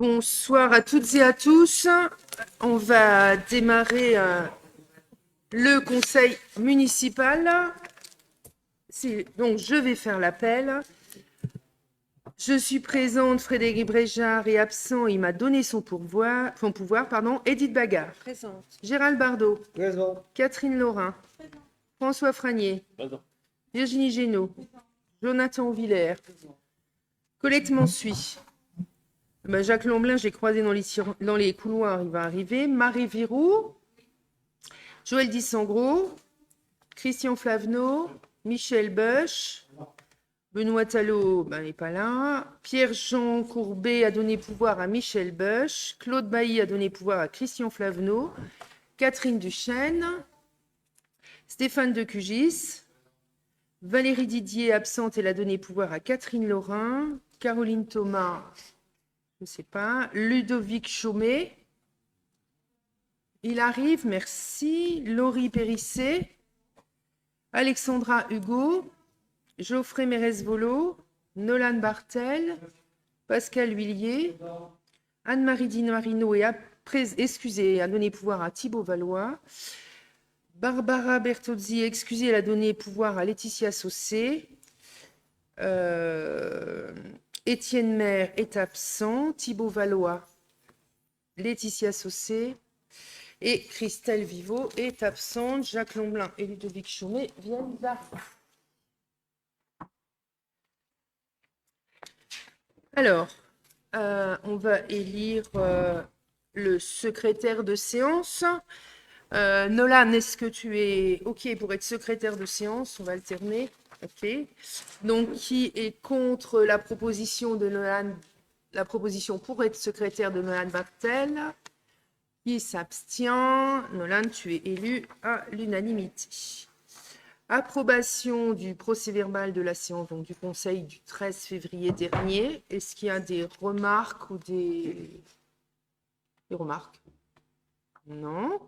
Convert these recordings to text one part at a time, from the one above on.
Bonsoir à toutes et à tous. On va démarrer le conseil municipal. Donc, je vais faire l'appel. Je suis présente, Frédéric Bréjard est absent, il m'a donné son pouvoir, pardon. Edith Bagard. Présente. Gérald Bardot. Présent. Catherine Laurin. François Franier. Présent. Virginie Génaud. Jonathan Villers. Colette Mansuy. Jacques Lamblin, j'ai croisé dans les couloirs, il va arriver. Marie Viroux, Joël Dissangros, Christian Flavenot, Michel Boesch, Benoît Talot n'est pas là. Pierre-Jean Courbet a donné pouvoir à Michel Boesch. Claude Bailly a donné pouvoir à Christian Flavenot. Catherine Duchesne, Stéphane Decugis, Valérie Didier absente, elle a donné pouvoir à Catherine Laurin. Caroline Thomas, je ne sais pas. Ludovic Chaumet. Il arrive, merci. Laurie Périssé. Alexandra Hugo. Geoffrey Mérez-Volo. Nolan Bartel. Pascal Huillier. Anne-Marie Di Marino a donné pouvoir à Thibaut Valois. Barbara Bertozzi, elle a donné pouvoir à Laetitia Saucé. Étienne Maire est absent. Thibaut Valois, Laetitia Saucé et Christelle Viveau est absente. Jacques Lamblin et Ludovic Chaumet viennent d'arriver. Alors, on va élire le secrétaire de séance. Nolan, est-ce que tu es OK pour être secrétaire de séance? On va alterner. OK. Donc, qui est contre la proposition de Nolan, la proposition pour être secrétaire de Nolan Bartel? Qui s'abstient? Nolan, tu es élu à l'unanimité. Approbation du procès-verbal de la séance donc, du Conseil du 13 février dernier. Est-ce qu'il y a des remarques ou des remarques? Non.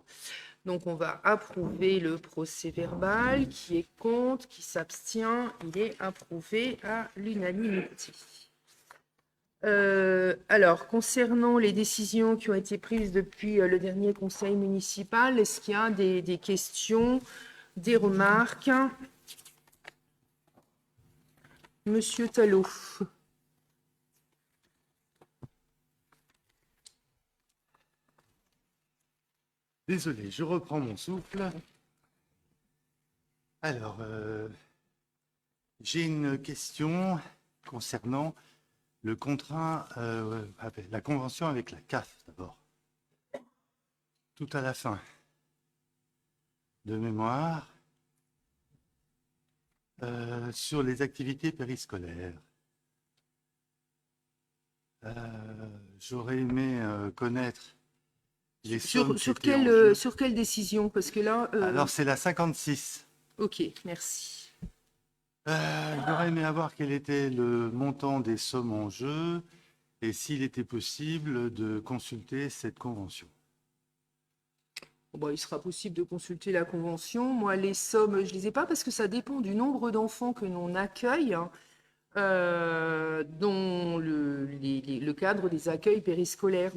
Donc, on va approuver le procès-verbal. Qui est contre? Qui s'abstient? Il est approuvé à l'unanimité. Alors, concernant les décisions qui ont été prises depuis le dernier conseil municipal, est-ce qu'il y a des questions, des remarques? Monsieur Talot. Désolé, je reprends mon souffle. Alors, j'ai une question concernant le contrat, la convention avec la CAF d'abord. Tout à la fin. De mémoire, sur les activités périscolaires. J'aurais aimé connaître les sommes Sur qui étaient en jeu. sur quelle décision? Parce que là... Alors, c'est la 56. OK, merci. J'aurais aimé avoir quel était le montant des sommes en jeu et s'il était possible de consulter cette convention. Bon, il sera possible de consulter la convention. Moi, les sommes, je ne les ai pas parce que ça dépend du nombre d'enfants que l'on accueille, dans le cadre des accueils périscolaires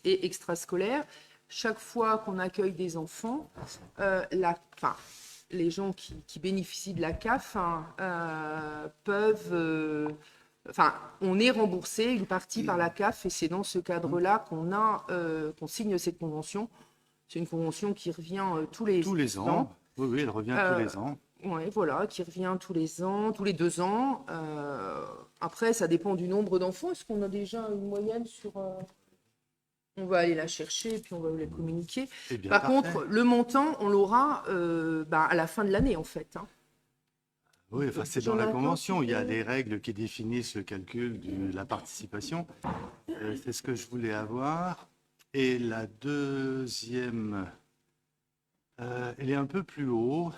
et extrascolaires. Chaque fois qu'on accueille des enfants, les gens qui bénéficient de la CAF peuvent... on est remboursé une partie par la CAF et c'est dans ce cadre-là qu'on signe cette convention. C'est une convention qui revient tous les ans. Oui, oui, elle revient tous les ans. Oui, voilà, qui revient tous les ans, tous les 2 ans. Après, ça dépend du nombre d'enfants. Est-ce qu'on a déjà une moyenne sur... On va aller la chercher et puis on va vous la communiquer. Bien, Par parfait. contre, le montant, on l'aura à la fin de l'année, en fait. Oui, enfin, c'est dans la convention. Il y a des règles qui définissent le calcul de la participation. C'est ce que je voulais avoir. Et la deuxième, elle est un peu plus haut.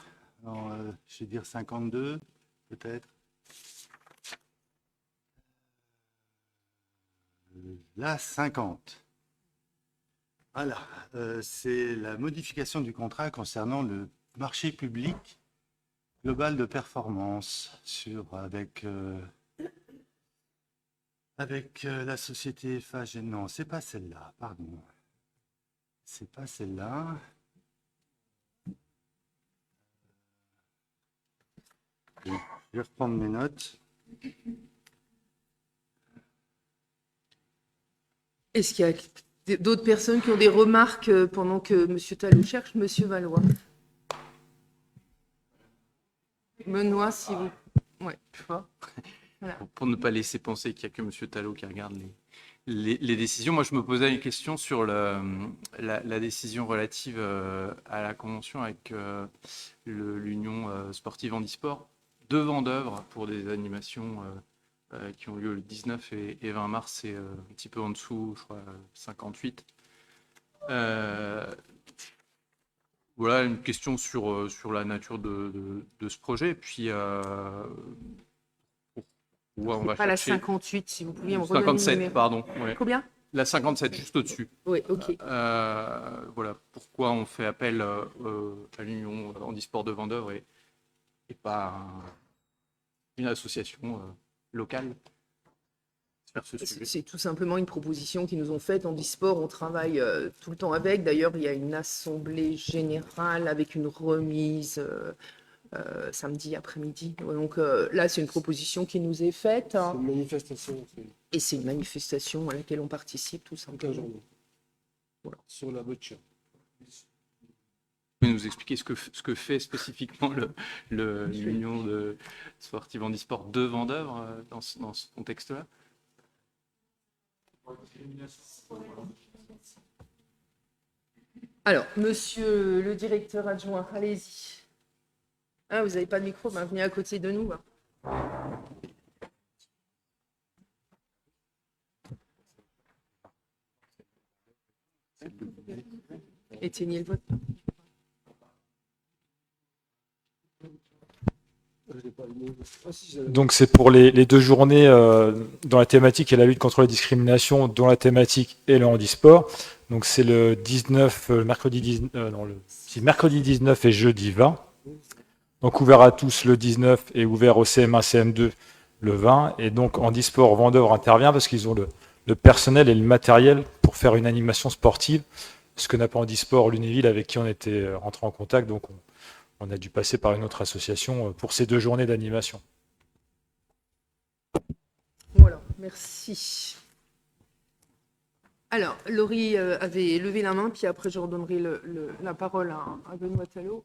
Alors, je vais dire 52, peut-être. Là, 50. Voilà, c'est la modification du contrat concernant le marché public global de performance avec Avec la société FH, non, c'est pas celle-là, pardon. C'est pas celle-là. Je vais reprendre mes notes. Est-ce qu'il y a d'autres personnes qui ont des remarques pendant que M. Talou cherche M. Valois? Benoît, si vous... Ouais, je vois. Voilà. Pour ne pas laisser penser qu'il n'y a que M. Talot qui regarde les décisions, moi je me posais une question sur la décision relative à la convention avec l'Union sportive handisport. 2 vents d'œuvre pour des animations qui ont lieu le 19 et 20 mars, c'est un petit peu en dessous, je crois, 58. Voilà une question sur la nature de ce projet. Et puis, on va Pas la chercher 58, si vous pouviez me redonner le 57, numéro. pardon. Ouais. Combien? La 57, juste au-dessus. Oui, ok. Voilà pourquoi on fait appel à l'Union handisport de Vendeuvre et pas à une association locale faire ce sujet. C'est tout simplement une proposition qu'ils nous ont faite. En Handisport, on travaille tout le temps avec. D'ailleurs, il y a une assemblée générale avec une remise samedi après-midi. Donc là, c'est une proposition qui nous est faite. C'est une manifestation Et c'est une manifestation à laquelle on participe tout toute la simplement. journée. Voilà. Sur la boccia. Vous pouvez nous expliquer ce que fait spécifiquement l'Union de sportive handisport de Vendeuvre dans ce contexte-là? Alors, monsieur le directeur adjoint, allez-y. Ah, vous n'avez pas de micro, ben, venez à côté de nous. Éteignez le vote. Donc c'est pour les 2 journées dont la thématique est la lutte contre la discrimination, dont la thématique est le handisport. Donc c'est le 19, mercredi 19 et jeudi 20. Donc ouvert à tous le 19 et ouvert au CM1, CM2 le 20. Et donc Handisport Vendeuvre intervient parce qu'ils ont le personnel et le matériel pour faire une animation sportive, ce que n'a pas Handisport Lunéville avec qui on était rentré en contact. Donc on a dû passer par une autre association pour ces 2 journées d'animation. Voilà, merci. Alors, Laurie avait levé la main, puis après je redonnerai la parole à Benoît Talot.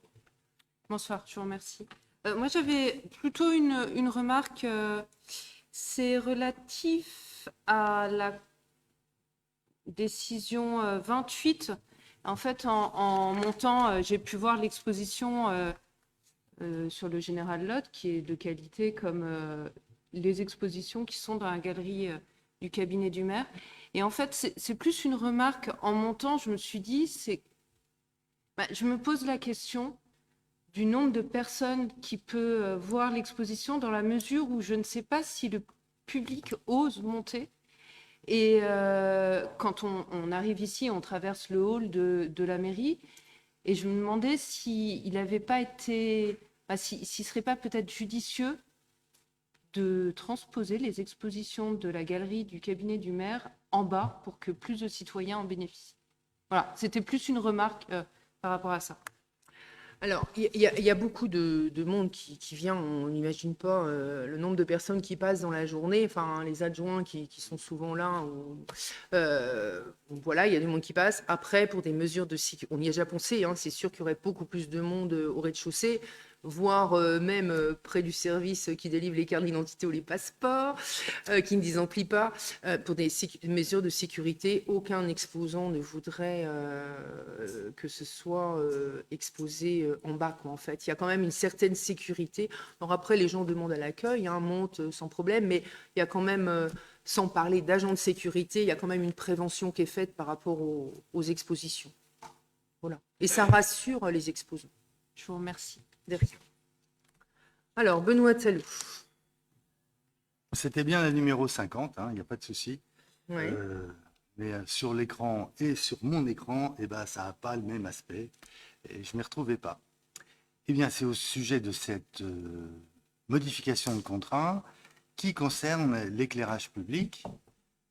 Bonsoir, je vous remercie. Moi, j'avais plutôt une remarque. C'est relatif à la décision 28. En fait, en montant, j'ai pu voir l'exposition sur le Général Lotte, qui est de qualité comme les expositions qui sont dans la galerie du cabinet du maire. Et en fait, c'est plus une remarque. En montant, je me suis dit, je me pose la question du nombre de personnes qui peut voir l'exposition dans la mesure où je ne sais pas si le public ose monter. Et quand on arrive ici, on traverse le hall de la mairie, et je me demandais s'il n'avait pas été, s'il ne serait pas peut-être judicieux de transposer les expositions de la galerie du cabinet du maire en bas pour que plus de citoyens en bénéficient. Voilà, c'était plus une remarque par rapport à ça. Alors, il y a beaucoup de monde qui vient, on n'imagine pas le nombre de personnes qui passent dans la journée, enfin les adjoints qui sont souvent là. Voilà, il y a du monde qui passe. Après, pour des mesures de sécurité, on y a déjà pensé, hein, c'est sûr qu'il y aurait beaucoup plus de monde au rez-de-chaussée, voire même près du service qui délivre les cartes d'identité ou les passeports, qui ne désemplit pas. Pour des mesures de sécurité, aucun exposant ne voudrait que ce soit exposé en bas, quoi, en fait. Il y a quand même une certaine sécurité. Alors après, les gens demandent à l'accueil, hein, montent sans problème, mais il y a quand même, sans parler d'agents de sécurité, il y a quand même une prévention qui est faite par rapport aux expositions. Voilà. Et ça rassure les exposants. Je vous remercie. De rien. Alors, Benoît Talou. C'était bien la numéro 50, il n'y a pas de souci. Ouais. Mais sur l'écran et sur mon écran, ça n'a pas le même aspect. Et je ne m'y retrouvais pas. Eh bien, c'est au sujet de cette modification de contrat qui concerne l'éclairage public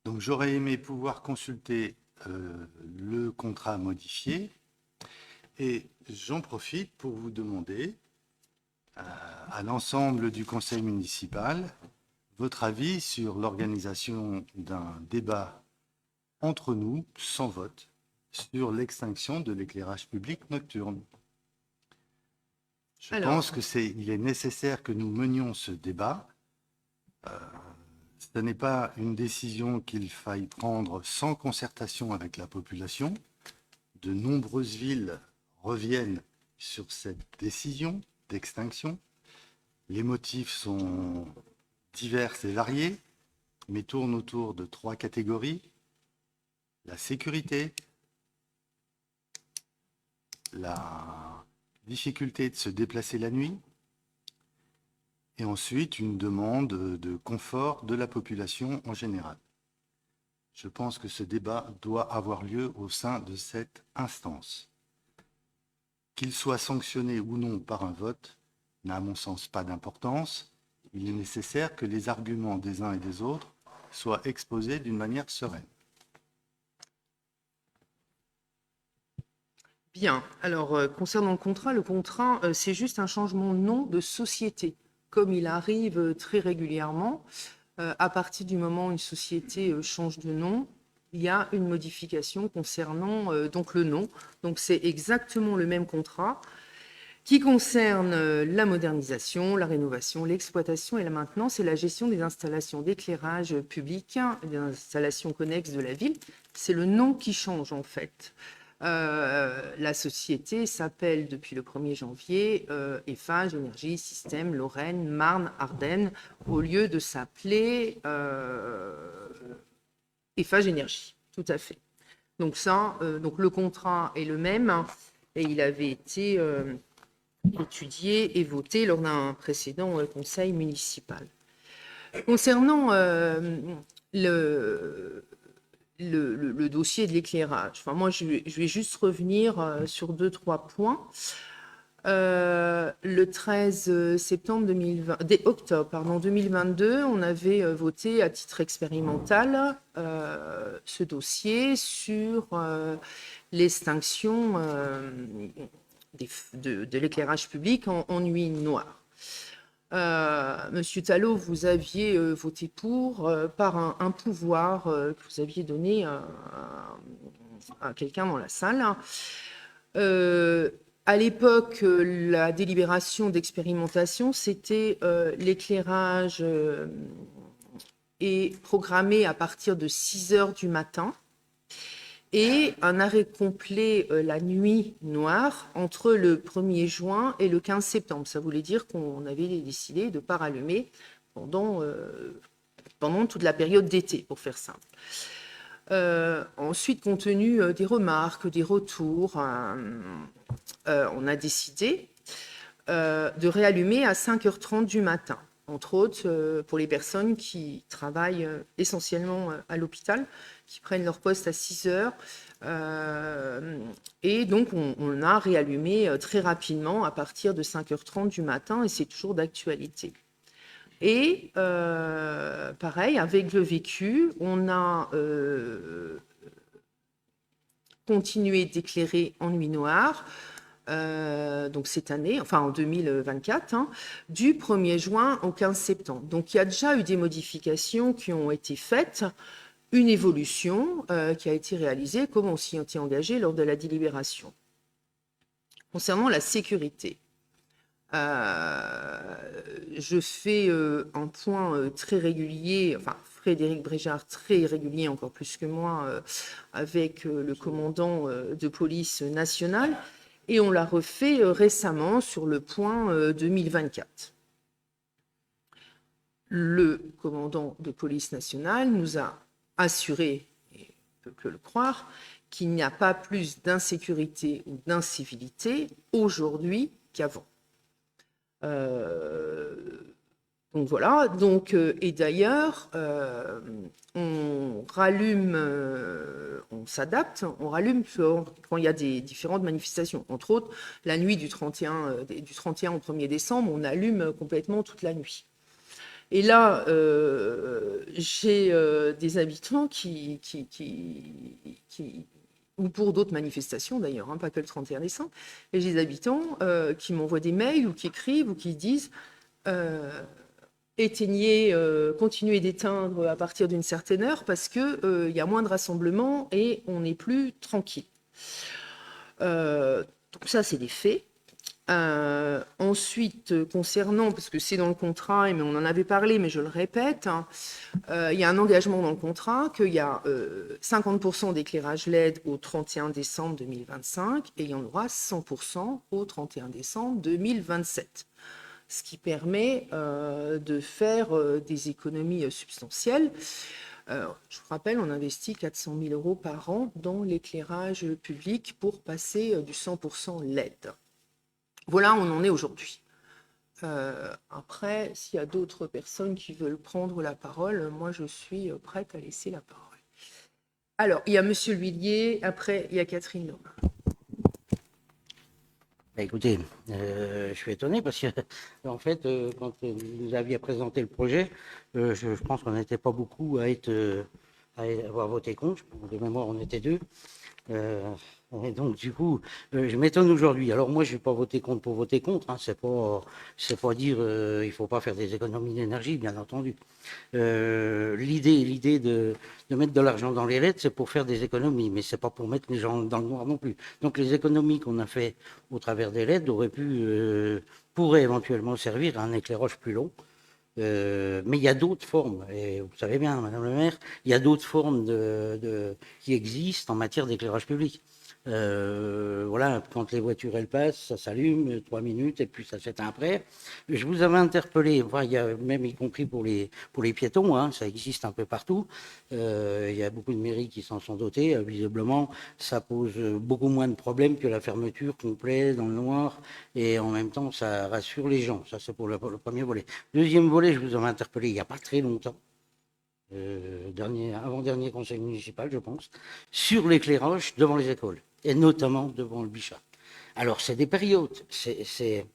Donc j'aurais aimé pouvoir consulter le contrat modifié et j'en profite pour vous demander à l'ensemble du conseil municipal votre avis sur l'organisation d'un débat entre nous, sans vote, sur l'extinction de l'éclairage public nocturne. Je pense qu'il est nécessaire que nous menions ce débat. Ce n'est pas une décision qu'il faille prendre sans concertation avec la population. De nombreuses villes reviennent sur cette décision d'extinction. Les motifs sont divers et variés, mais tournent autour de 3 catégories. La sécurité, la difficulté de se déplacer la nuit, et ensuite une demande de confort de la population en général. Je pense que ce débat doit avoir lieu au sein de cette instance. Qu'il soit sanctionné ou non par un vote n'a à mon sens pas d'importance. Il est nécessaire que les arguments des uns et des autres soient exposés d'une manière sereine. Bien. Alors, concernant le contrat, c'est juste un changement de nom de société. Comme il arrive très régulièrement, à partir du moment où une société change de nom, il y a une modification concernant donc le nom. Donc, c'est exactement le même contrat qui concerne la modernisation, la rénovation, l'exploitation et la maintenance et la gestion des installations d'éclairage public et des installations connexes de la ville. C'est le nom qui change en fait. La société s'appelle depuis le 1er janvier Eiffage Énergie Système Lorraine Marne Ardennes au lieu de s'appeler Eiffage Énergie. Tout à fait. Donc ça, donc le contrat est le même et il avait été étudié et voté lors d'un précédent conseil municipal. Concernant le dossier de l'éclairage. Enfin, moi, je vais juste revenir sur 2-3 points. Le 13 septembre 2022, on avait voté à titre expérimental ce dossier sur l'extinction de l'éclairage public en nuit noire. Monsieur Talot, vous aviez voté pour par un pouvoir que vous aviez donné à quelqu'un dans la salle. À l'époque, la délibération d'expérimentation, c'était l'éclairage est programmé à partir de 6 heures du matin et un arrêt complet la nuit noire entre le 1er juin et le 15 septembre. Ça voulait dire qu'on avait décidé de ne pas rallumer pendant toute la période d'été, pour faire simple. Ensuite, compte tenu des remarques, des retours, on a décidé de réallumer à 5h30 du matin, entre autres pour les personnes qui travaillent essentiellement à l'hôpital, qui prennent leur poste à 6h. Et donc, on a réallumé très rapidement à partir de 5h30 du matin, et c'est toujours d'actualité. Et pareil, avec le vécu, on a continué d'éclairer en nuit noire, donc cette année, enfin en 2024, du 1er juin au 15 septembre. Donc il y a déjà eu des modifications qui ont été faites, une évolution qui a été réalisée, comme on s'y était engagé lors de la délibération. Concernant la sécurité, je fais un point très régulier, enfin Frédéric Bréjard très régulier, encore plus que moi, avec le commandant de police nationale, et on l'a refait récemment sur le point 2024. Le commandant de police nationale nous a assuré, et on peut que le croire, qu'il n'y a pas plus d'insécurité ou d'incivilité aujourd'hui qu'avant. Donc voilà, donc, et d'ailleurs, on rallume, on s'adapte, on rallume quand il y a des différentes manifestations. Entre autres, la nuit du 31 au 1er décembre, on allume complètement toute la nuit. Et là, j'ai des habitants ou pour d'autres manifestations d'ailleurs, hein, pas que le 31 décembre, et j'ai des habitants qui m'envoient des mails ou qui écrivent ou qui disent éteignez, continuez d'éteindre à partir d'une certaine heure parce que y a moins de rassemblements et on n'est plus tranquille. Donc ça, c'est des faits. Ensuite, concernant, parce que c'est dans le contrat, mais on en avait parlé, mais je le répète, hein, il y a un engagement dans le contrat qu'il y a 50% d'éclairage LED au 31 décembre 2025 et il y en aura 100% au 31 décembre 2027. Ce qui permet de faire des économies substantielles. Je vous rappelle, on investit 400 000 € par an dans l'éclairage public pour passer du 100% LED. Voilà où on en est aujourd'hui. Après, s'il y a d'autres personnes qui veulent prendre la parole, moi je suis prête à laisser la parole. Alors, il y a Monsieur L'Huillier, après il y a Catherine Loma. Écoutez, je suis étonné parce que, en fait, quand vous aviez présenté le projet, je pense qu'on n'était pas beaucoup à avoir voté contre. De mémoire, on était 2. Et donc, du coup, je m'étonne aujourd'hui. Alors, moi, je n'ai pas voté contre pour voter contre. Hein. C'est pas dire il faut pas faire des économies d'énergie, bien entendu. L'idée de mettre de l'argent dans les LED, c'est pour faire des économies, mais c'est pas pour mettre les gens dans le noir non plus. Donc, les économies qu'on a fait au travers des LED pourraient éventuellement servir à un éclairage plus long. Mais il y a d'autres formes, et vous savez bien, Madame le maire, il y a d'autres formes qui existent en matière d'éclairage public. Voilà, quand les voitures elles passent, ça s'allume 3 minutes et puis ça s'éteint après. Je vous avais interpellé, enfin, il y a même y compris pour les piétons, hein, ça existe un peu partout. Il y a beaucoup de mairies qui s'en sont dotées. Visiblement, ça pose beaucoup moins de problèmes que la fermeture complète dans le noir, et en même temps, ça rassure les gens. Ça, c'est pour le premier volet. Deuxième volet, je vous avais interpellé il n'y a pas très longtemps. Avant-dernier conseil municipal, je pense, sur l'éclairage devant les écoles, et notamment devant le Bichat. Alors, c'est des périodes, c'est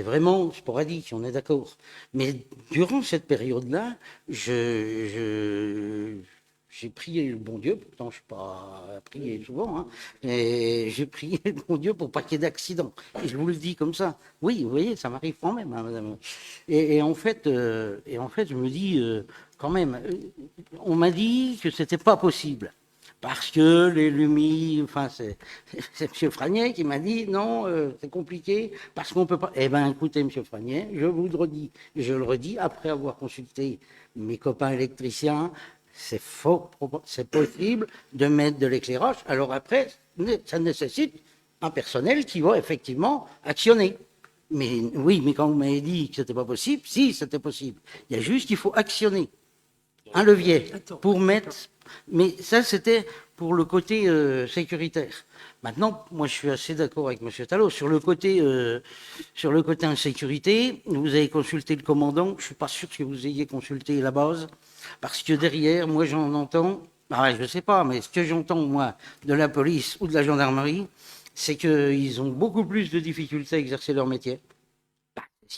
vraiment sporadique, on est d'accord. Mais durant cette période-là, j'ai prié le bon Dieu, pourtant je ne suis pas prié souvent, hein, et j'ai prié le bon Dieu pour pas qu'il y ait d'accident. Et je vous le dis comme ça. Oui, vous voyez, ça m'arrive quand même, hein, madame. Et en fait, je me dis, quand même, on m'a dit que c'était pas possible. Parce que les lumières, enfin, c'est M. Fragnet qui m'a dit non, c'est compliqué, parce qu'on peut pas. Eh bien, écoutez, M. Fragnet, je vous le redis, je le redis après avoir consulté mes copains électriciens, c'est faux, c'est possible de mettre de l'éclairage. Alors après, ça nécessite un personnel qui va effectivement actionner. Mais oui, mais quand vous m'avez dit que c'était pas possible, si, c'était possible. Il y a juste qu'il faut actionner un levier pour mettre. Mais ça, c'était pour le côté sécuritaire. Maintenant, moi, je suis assez d'accord avec M. Talot. Sur le côté insécurité, vous avez consulté le commandant. Je ne suis pas sûr que vous ayez consulté la base. Parce que derrière, moi, j'en entends... je ne sais pas, mais ce que j'entends, moi, de la police ou de la gendarmerie, c'est qu'ils ont beaucoup plus de difficultés à exercer leur métier.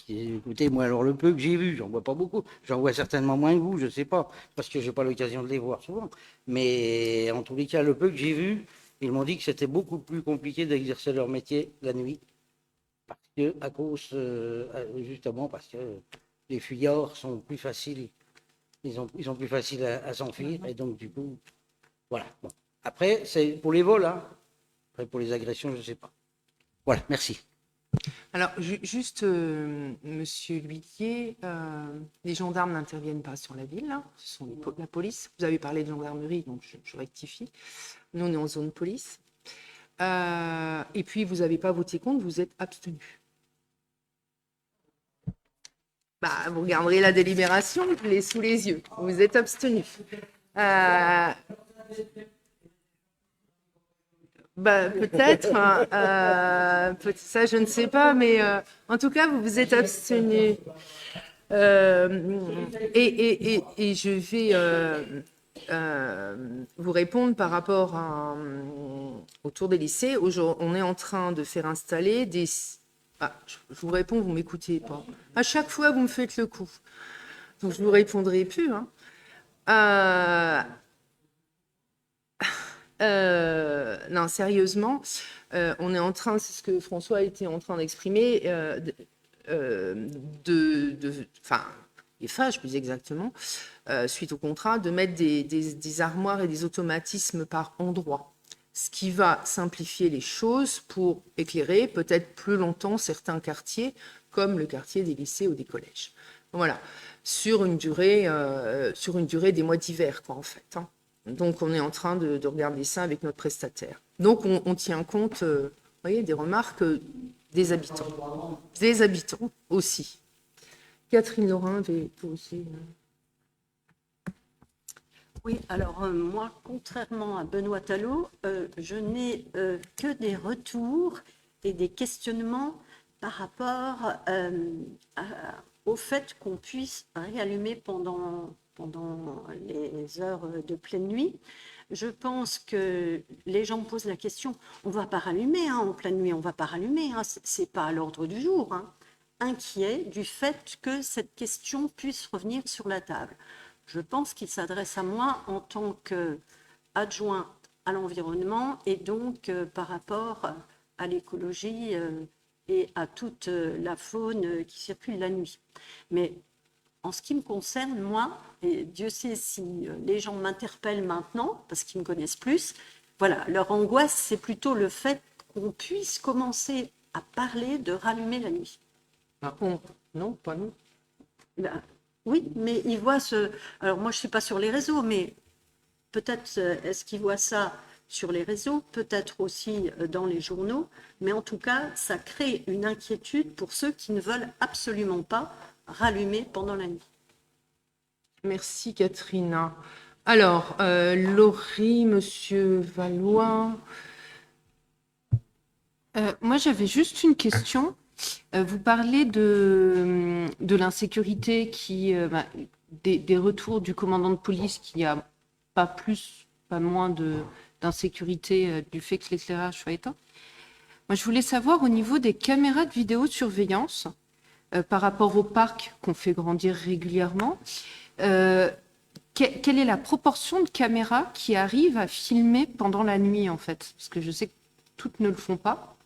Écoutez, moi, alors le peu que j'ai vu, j'en vois pas beaucoup. J'en vois certainement moins que vous, je sais pas, parce que j'ai pas l'occasion de les voir souvent. Mais en tous les cas, le peu que j'ai vu, ils m'ont dit que c'était beaucoup plus compliqué d'exercer leur métier la nuit, justement parce que les fuyards sont plus faciles, ils sont plus faciles à s'enfuir, et donc du coup, voilà. Bon. Après, c'est pour les vols, hein. Après pour les agressions, je sais pas. Voilà, merci. Alors, juste, Monsieur L'Huillier, les gendarmes n'interviennent pas sur la ville, hein, ce sont la police. Vous avez parlé de gendarmerie, donc je rectifie. Nous, on est en zone police. Et puis, vous n'avez pas voté contre, vous êtes abstenu. Vous regarderez la délibération, je l'ai sous les yeux. Vous êtes abstenu. Peut-être, ça je ne sais pas, mais en tout cas, vous vous êtes abstenu. Et je vais vous répondre par rapport au tour des lycées. On est en train de faire installer des... je vous réponds, vous ne m'écoutez pas. À chaque fois, vous me faites le coup. Donc, je vous répondrai plus. Hein. Non, sérieusement, on est en train, c'est ce que François était en train d'exprimer, enfin, Eiffage plus exactement, suite au contrat, de mettre des armoires et des automatismes par endroit, ce qui va simplifier les choses pour éclairer peut-être plus longtemps certains quartiers, comme le quartier des lycées ou des collèges. Voilà, sur une durée des mois d'hiver, quoi, en fait. Hein. Donc, on est en train de regarder ça avec notre prestataire. Donc, on tient compte, vous voyez, des remarques des habitants. Des habitants aussi. Catherine Laurin, vous aussi. Oui, alors moi, contrairement à Benoît Tallot, je n'ai que des retours et des questionnements par rapport au fait qu'on puisse réallumer pendant les heures de pleine nuit. Je pense que les gens me posent la question, on ne va pas rallumer en pleine nuit, on ne va pas rallumer, ce n'est pas à l'ordre du jour. Inquiet du fait que cette question puisse revenir sur la table. Je pense qu'il s'adresse à moi en tant qu'adjointe à l'environnement et donc par rapport à l'écologie et à toute la faune qui circule la nuit. Mais en ce qui me concerne, moi, et Dieu sait si les gens m'interpellent maintenant, parce qu'ils me connaissent plus, voilà, leur angoisse, c'est plutôt le fait qu'on puisse commencer à parler de rallumer la nuit. Ah, non, pas nous. Ben, oui, mais ils voient ce... Alors moi, je ne suis pas sur les réseaux, mais peut-être est-ce qu'ils voient ça sur les réseaux, peut-être aussi dans les journaux, mais en tout cas, ça crée une inquiétude pour ceux qui ne veulent absolument pas rallumer pendant la nuit. Merci, Catherine. Alors, Laurie, Monsieur Valois. Moi, j'avais juste une question. Vous parlez de l'insécurité, des retours du commandant de police qu'il n'y a pas plus, pas moins d'insécurité du fait que l'éclairage soit éteint. Moi, je voulais savoir au niveau des caméras de vidéosurveillance, par rapport au parc qu'on fait grandir régulièrement, quelle est la proportion de caméras qui arrivent à filmer pendant la nuit, en fait? Parce que je sais que toutes ne le font pas.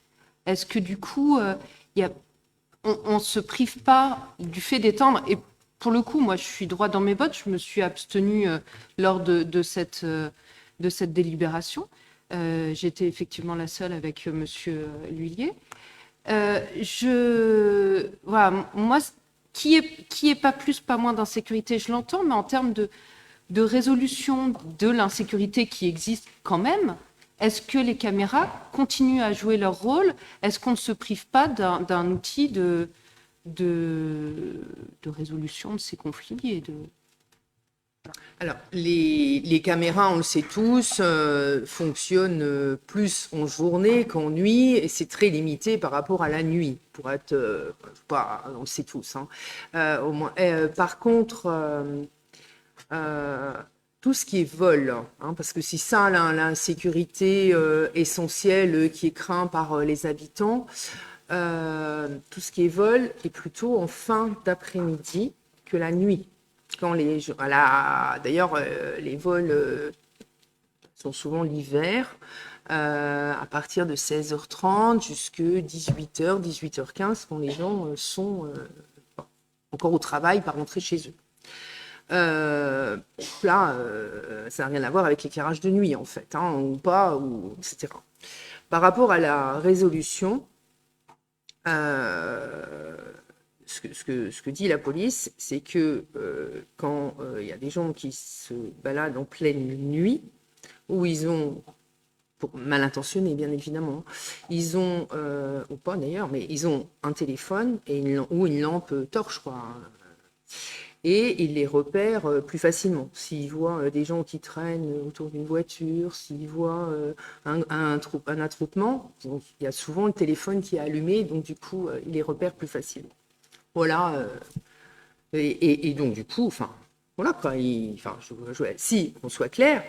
Est-ce que du coup, on ne se prive pas du fait d'étendre? Et pour le coup, moi, je suis droit dans mes bottes. Je me suis abstenue lors de cette délibération. J'étais effectivement la seule avec Monsieur L'Huillier. Voilà, moi, qui est pas plus, pas moins d'insécurité, je l'entends, mais en termes de résolution de l'insécurité qui existe quand même, est-ce que les caméras continuent à jouer leur rôle? Est-ce qu'on ne se prive pas d'un outil de résolution de ces conflits Alors, les caméras, on le sait tous, fonctionnent plus en journée qu'en nuit, et c'est très limité par rapport à la nuit, pour être... on le sait tous. Hein. Au moins. Par contre, tout ce qui est vol, hein, parce que c'est ça l'insécurité essentielle qui est crainte par les habitants, tout ce qui est vol est plutôt en fin d'après-midi que la nuit. D'ailleurs, les vols sont souvent l'hiver, à partir de 16h30 jusqu'à 18h, 18h15, quand les gens sont encore au travail, pas rentrés chez eux. Là, ça n'a rien à voir avec l'éclairage de nuit, en fait, hein, ou pas, etc. Par rapport à la résolution, ce que dit la police, c'est que quand il y a des gens qui se baladent en pleine nuit, où ils ont, mal intentionnés bien évidemment, ils ont, ou pas d'ailleurs, mais ils ont un téléphone ou une lampe torche, quoi. Et ils les repèrent plus facilement. S'ils voient des gens qui traînent autour d'une voiture, s'ils voient un attroupement, donc il y a souvent le téléphone qui est allumé, donc du coup, ils les repèrent plus facilement. Voilà. Et donc, du coup, enfin, voilà quoi. Si on soit clair,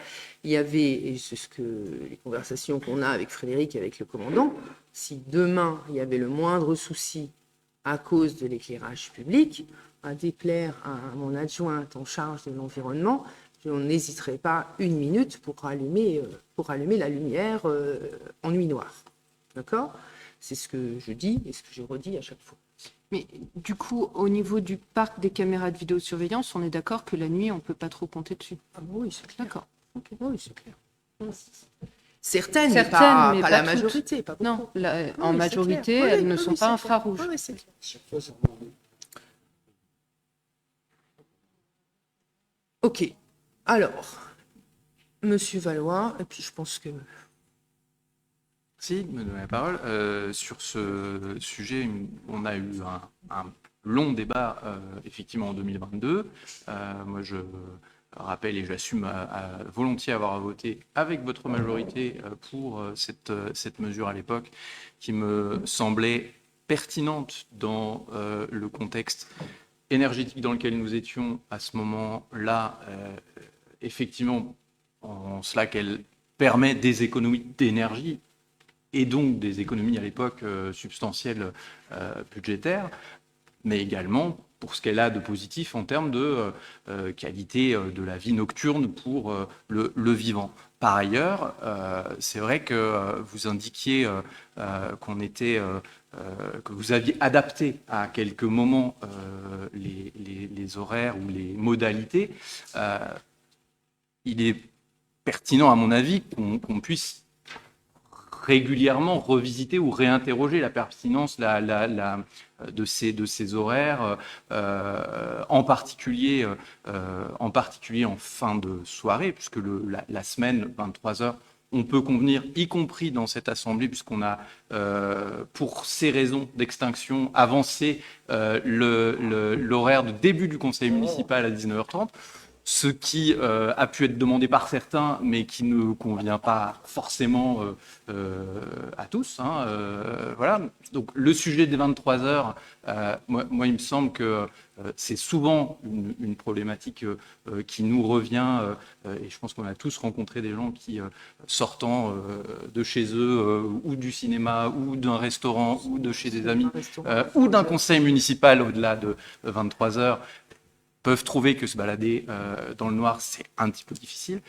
il y avait, et c'est ce que les conversations qu'on a avec Frédéric et avec le commandant, si demain il y avait le moindre souci à cause de l'éclairage public, à déplaire à mon adjointe en charge de l'environnement, je n'hésiterai pas une minute pour allumer la lumière en nuit noire. D'accord? C'est ce que je dis et ce que je redis à chaque fois. Mais du coup, au niveau du parc des caméras de vidéosurveillance, on est d'accord que la nuit, on ne peut pas trop compter dessus. Ah oui, c'est clair. D'accord. Oui, c'est clair. Certaines, mais Certaines, pas, mais pas pas la toutes. majorité. Pas beaucoup. Non, Oui, en c'est majorité, clair. Oui, elles ne oui, sont oui, pas c'est infrarouges. clair. Oui, c'est clair. Ok. Alors, Monsieur Valois, et puis je pense que... Merci de me donner la parole. Sur ce sujet, on a eu un long débat, effectivement, en 2022. Moi, je rappelle et j'assume volontiers avoir voté avec votre majorité pour cette mesure à l'époque, qui me semblait pertinente dans le contexte énergétique dans lequel nous étions à ce moment-là, effectivement, en cela qu'elle permet des économies d'énergie et donc des économies à l'époque substantielles budgétaires, mais également pour ce qu'elle a de positif en termes de qualité de la vie nocturne pour le vivant. Par ailleurs, c'est vrai que vous indiquiez que vous aviez adapté à quelques moments les horaires ou les modalités. Il est pertinent, à mon avis, qu'on puisse régulièrement revisiter ou réinterroger la pertinence de ces horaires, en particulier en fin de soirée, puisque la semaine, 23 heures, on peut convenir, y compris dans cette assemblée, puisqu'on a, pour ces raisons d'extinction, avancé l'horaire de début du conseil municipal à 19h30. Ce qui a pu être demandé par certains, mais qui ne convient pas forcément à tous. Voilà. Donc le sujet des 23 heures, moi, il me semble que c'est souvent une problématique qui nous revient, et je pense qu'on a tous rencontré des gens qui, sortant de chez eux, ou du cinéma, ou d'un restaurant, ou de chez des amis, ou d'un conseil municipal au-delà de 23 heures, peuvent trouver que se balader dans le noir, c'est un petit peu difficile.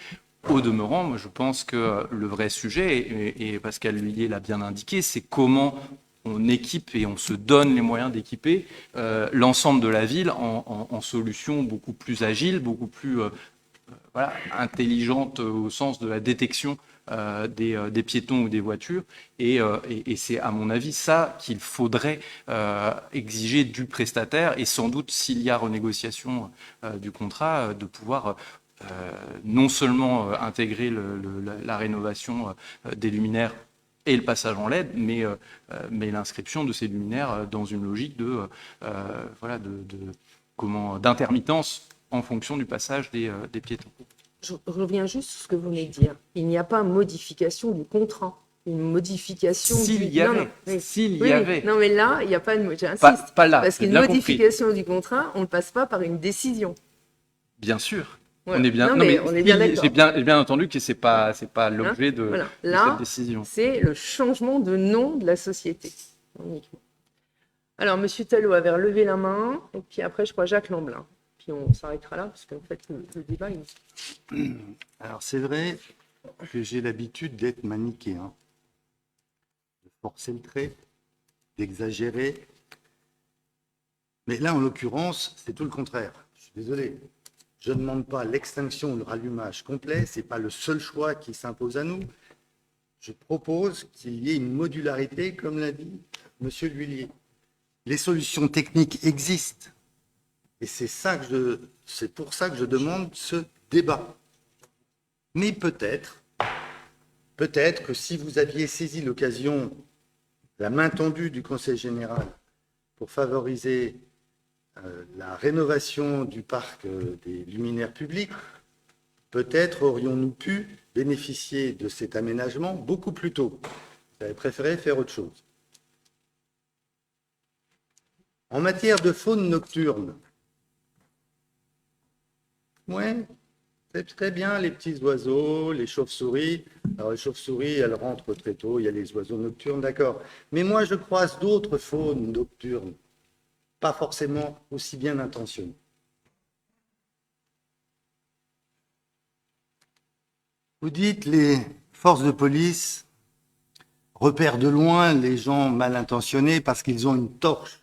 Au demeurant, moi, je pense que le vrai sujet, et Pascal Lhuillier l'a bien indiqué, c'est comment on équipe et on se donne les moyens d'équiper l'ensemble de la ville en solutions beaucoup plus agiles, beaucoup plus intelligentes au sens de la détection des piétons ou des voitures. Et c'est, à mon avis, ça qu'il faudrait exiger du prestataire, et sans doute, s'il y a renégociation du contrat, de pouvoir non seulement intégrer la rénovation des luminaires et le passage en LED, mais l'inscription de ces luminaires dans une logique d'intermittence en fonction du passage des piétons. Je reviens juste sur ce que vous venez de dire. Il n'y a pas modification du contrat. Une modification S'il y avait. Non, mais là, il n'y a pas de... J'insiste. Pas là. Parce qu'une modification du contrat, on ne le passe pas par une décision. Bien sûr. Voilà. On est bien, on est bien d'accord. J'ai bien entendu que c'est pas l'objet de cette décision. C'est le changement de nom de la société. Uniquement. Alors, Monsieur Talot avait relevé la main, et puis après, je crois, Jacques Lamblin. Puis on s'arrêtera là, parce qu'en fait, le débat, Alors, c'est vrai que j'ai l'habitude d'être manichéen, de forcer le trait, d'exagérer. Mais là, en l'occurrence, c'est tout le contraire. Je suis désolé. Je ne demande pas l'extinction ou le rallumage complet. Ce n'est pas le seul choix qui s'impose à nous. Je propose qu'il y ait une modularité, comme l'a dit M. Lhuillier. Les solutions techniques existent. Et c'est pour ça que je demande ce débat. Mais peut-être que si vous aviez saisi l'occasion, la main tendue du Conseil général pour favoriser la rénovation du parc des luminaires publics, peut-être aurions-nous pu bénéficier de cet aménagement beaucoup plus tôt. J'avais préféré faire autre chose. En matière de faune nocturne, ouais, c'est très bien les petits oiseaux, les chauves-souris. Alors les chauves-souris, elles rentrent très tôt, il y a les oiseaux nocturnes, d'accord. Mais moi, je croise d'autres faunes nocturnes pas forcément aussi bien intentionnés. Vous dites les forces de police repèrent de loin les gens mal intentionnés parce qu'ils ont une torche.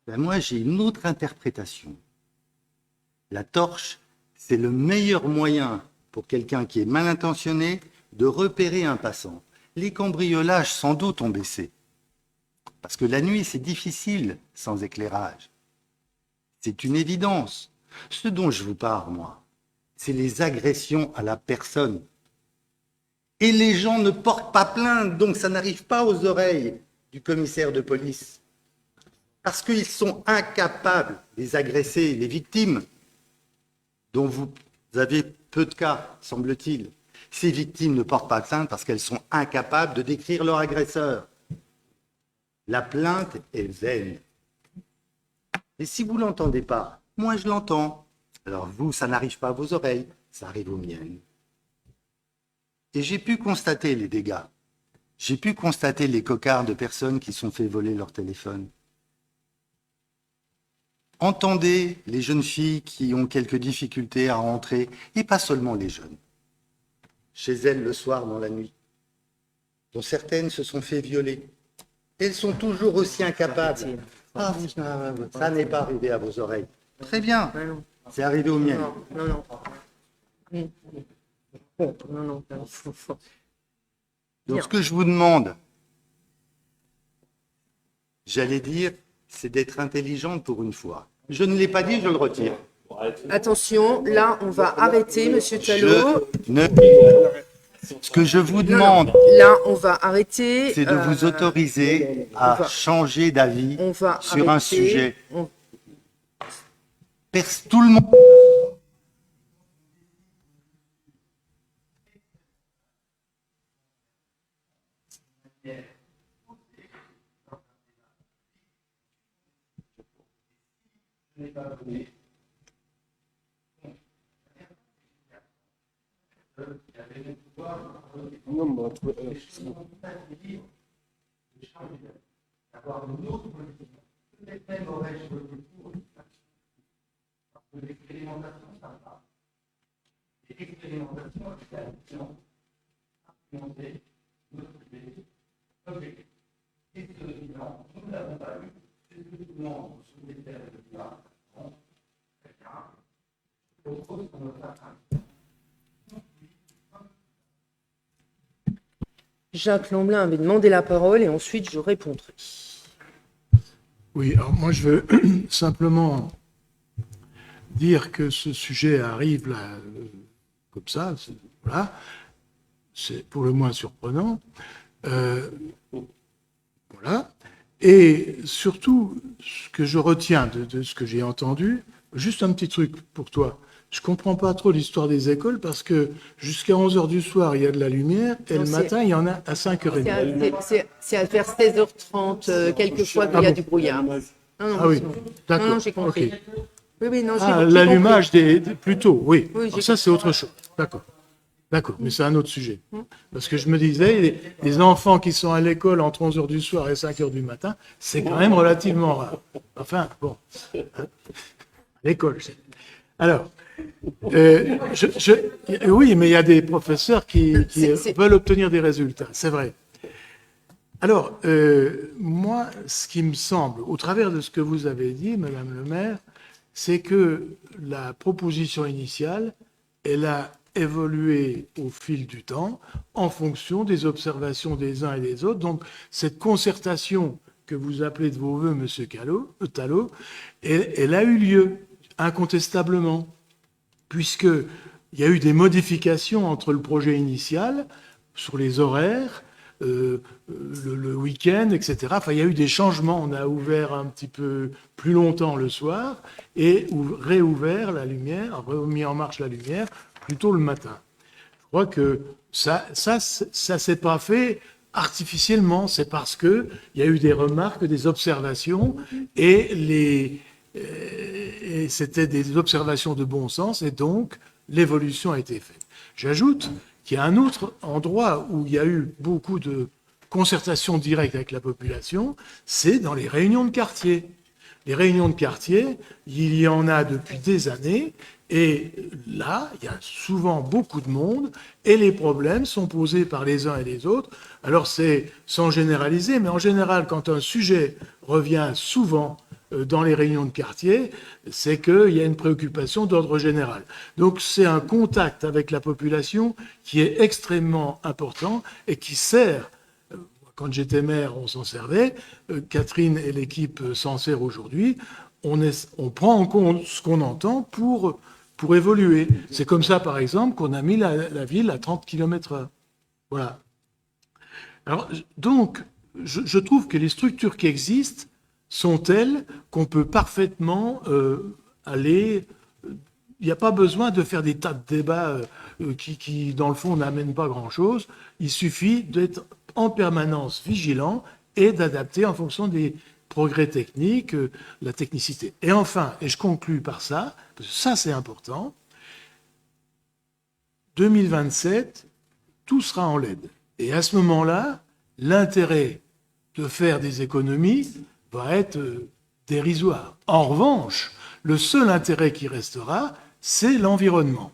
Ben moi, j'ai une autre interprétation. La torche, c'est le meilleur moyen pour quelqu'un qui est mal intentionné de repérer un passant. Les cambriolages, sans doute, ont baissé. Parce que la nuit, c'est difficile sans éclairage. C'est une évidence. Ce dont je vous parle, moi, c'est les agressions à la personne. Et les gens ne portent pas plainte, donc ça n'arrive pas aux oreilles du commissaire de police. Parce qu'ils sont incapables, les agressés, les victimes, dont vous avez peu de cas, semble-t-il. Ces victimes ne portent pas plainte parce qu'elles sont incapables de décrire leur agresseur. La plainte est vaine. Et si vous ne l'entendez pas, moi je l'entends. Alors vous, ça n'arrive pas à vos oreilles, ça arrive aux miennes. Et j'ai pu constater les dégâts. J'ai pu constater les cocards de personnes qui sont fait voler leur téléphone. Entendez les jeunes filles qui ont quelques difficultés à rentrer, et pas seulement les jeunes, chez elles le soir dans la nuit, dont certaines se sont fait violer. Elles sont toujours aussi incapables. Ah, ça n'est pas arrivé à vos oreilles. Très bien, c'est arrivé aux miennes. Non. Donc ce que je vous demande, j'allais dire, c'est d'être intelligente pour une fois. Je ne l'ai pas dit, je le retire. Attention, là, on va arrêter, Monsieur Talot. Ce que je vous demande, Là, on va arrêter. c'est de vous autoriser à changer d'avis On va sur un arrêter. sujet. On- Tout le monde. Jacques Lamblin avait demandé la parole et ensuite je répondrai. Oui, alors moi je veux simplement dire que ce sujet arrive là, comme ça, voilà, c'est pour le moins surprenant. Voilà. Et surtout, ce que je retiens de ce que j'ai entendu, juste un petit truc pour toi. Je comprends pas trop l'histoire des écoles parce que jusqu'à 11h du soir, il y a de la lumière et Non, le c'est- matin, il y en a à 5h30. C'est à vers 16h30, quelquefois, qu'il y a du brouillard. Non, Ah oui, c'est bon. d'accord. Non, j'ai compris. Ok. Oui, non, Ah, j'ai l'allumage plutôt, oui. Oui, Alors ça, c'est autre chose. D'accord. D'accord, mais c'est un autre sujet. Parce que je me disais, les enfants qui sont à l'école entre 11h du soir et 5h du matin, c'est quand même relativement rare. Enfin, bon. L'école, c'est... Alors, oui, mais il y a des professeurs qui veulent obtenir des résultats, c'est vrai. Alors, moi, ce qui me semble, au travers de ce que vous avez dit, Madame le maire, c'est que la proposition initiale, elle a évolué au fil du temps en fonction des observations des uns et des autres. Donc, cette concertation que vous appelez de vos voeux, Monsieur Talot, elle a eu lieu incontestablement, puisqu'il y a eu des modifications entre le projet initial sur les horaires, le week-end, etc. Enfin, il y a eu des changements. On a ouvert un petit peu plus longtemps le soir et réouvert la lumière, remis en marche la lumière plutôt le matin. Je crois que ça s'est pas fait artificiellement. C'est parce que il y a eu des remarques, des observations et c'était des observations de bon sens et donc l'évolution a été faite. J'ajoute qu'il y a un autre endroit où il y a eu beaucoup de concertation directe avec la population, c'est dans les réunions de quartier. Les réunions de quartier, il y en a depuis des années, et là, il y a souvent beaucoup de monde, et les problèmes sont posés par les uns et les autres. Alors c'est sans généraliser, mais en général, quand un sujet revient souvent dans les réunions de quartier, c'est qu'il y a une préoccupation d'ordre général. Donc c'est un contact avec la population qui est extrêmement important et qui sert. Quand j'étais maire, on s'en servait. Catherine et l'équipe s'en servent aujourd'hui. On prend en compte ce qu'on entend pour évoluer. C'est comme ça, par exemple, qu'on a mis la ville à 30 km/h. Voilà. Alors, donc, je trouve que les structures qui existent sont telles qu'on peut parfaitement aller... Il n'y a pas besoin de faire des tas de débats qui, dans le fond, n'amènent pas grand-chose. Il suffit d'être en permanence vigilant et d'adapter en fonction des progrès techniques, la technicité. Et enfin, et je conclus par ça, parce que ça c'est important, 2027, tout sera en LED. Et à ce moment-là, l'intérêt de faire des économies va être dérisoire. En revanche, le seul intérêt qui restera, c'est l'environnement.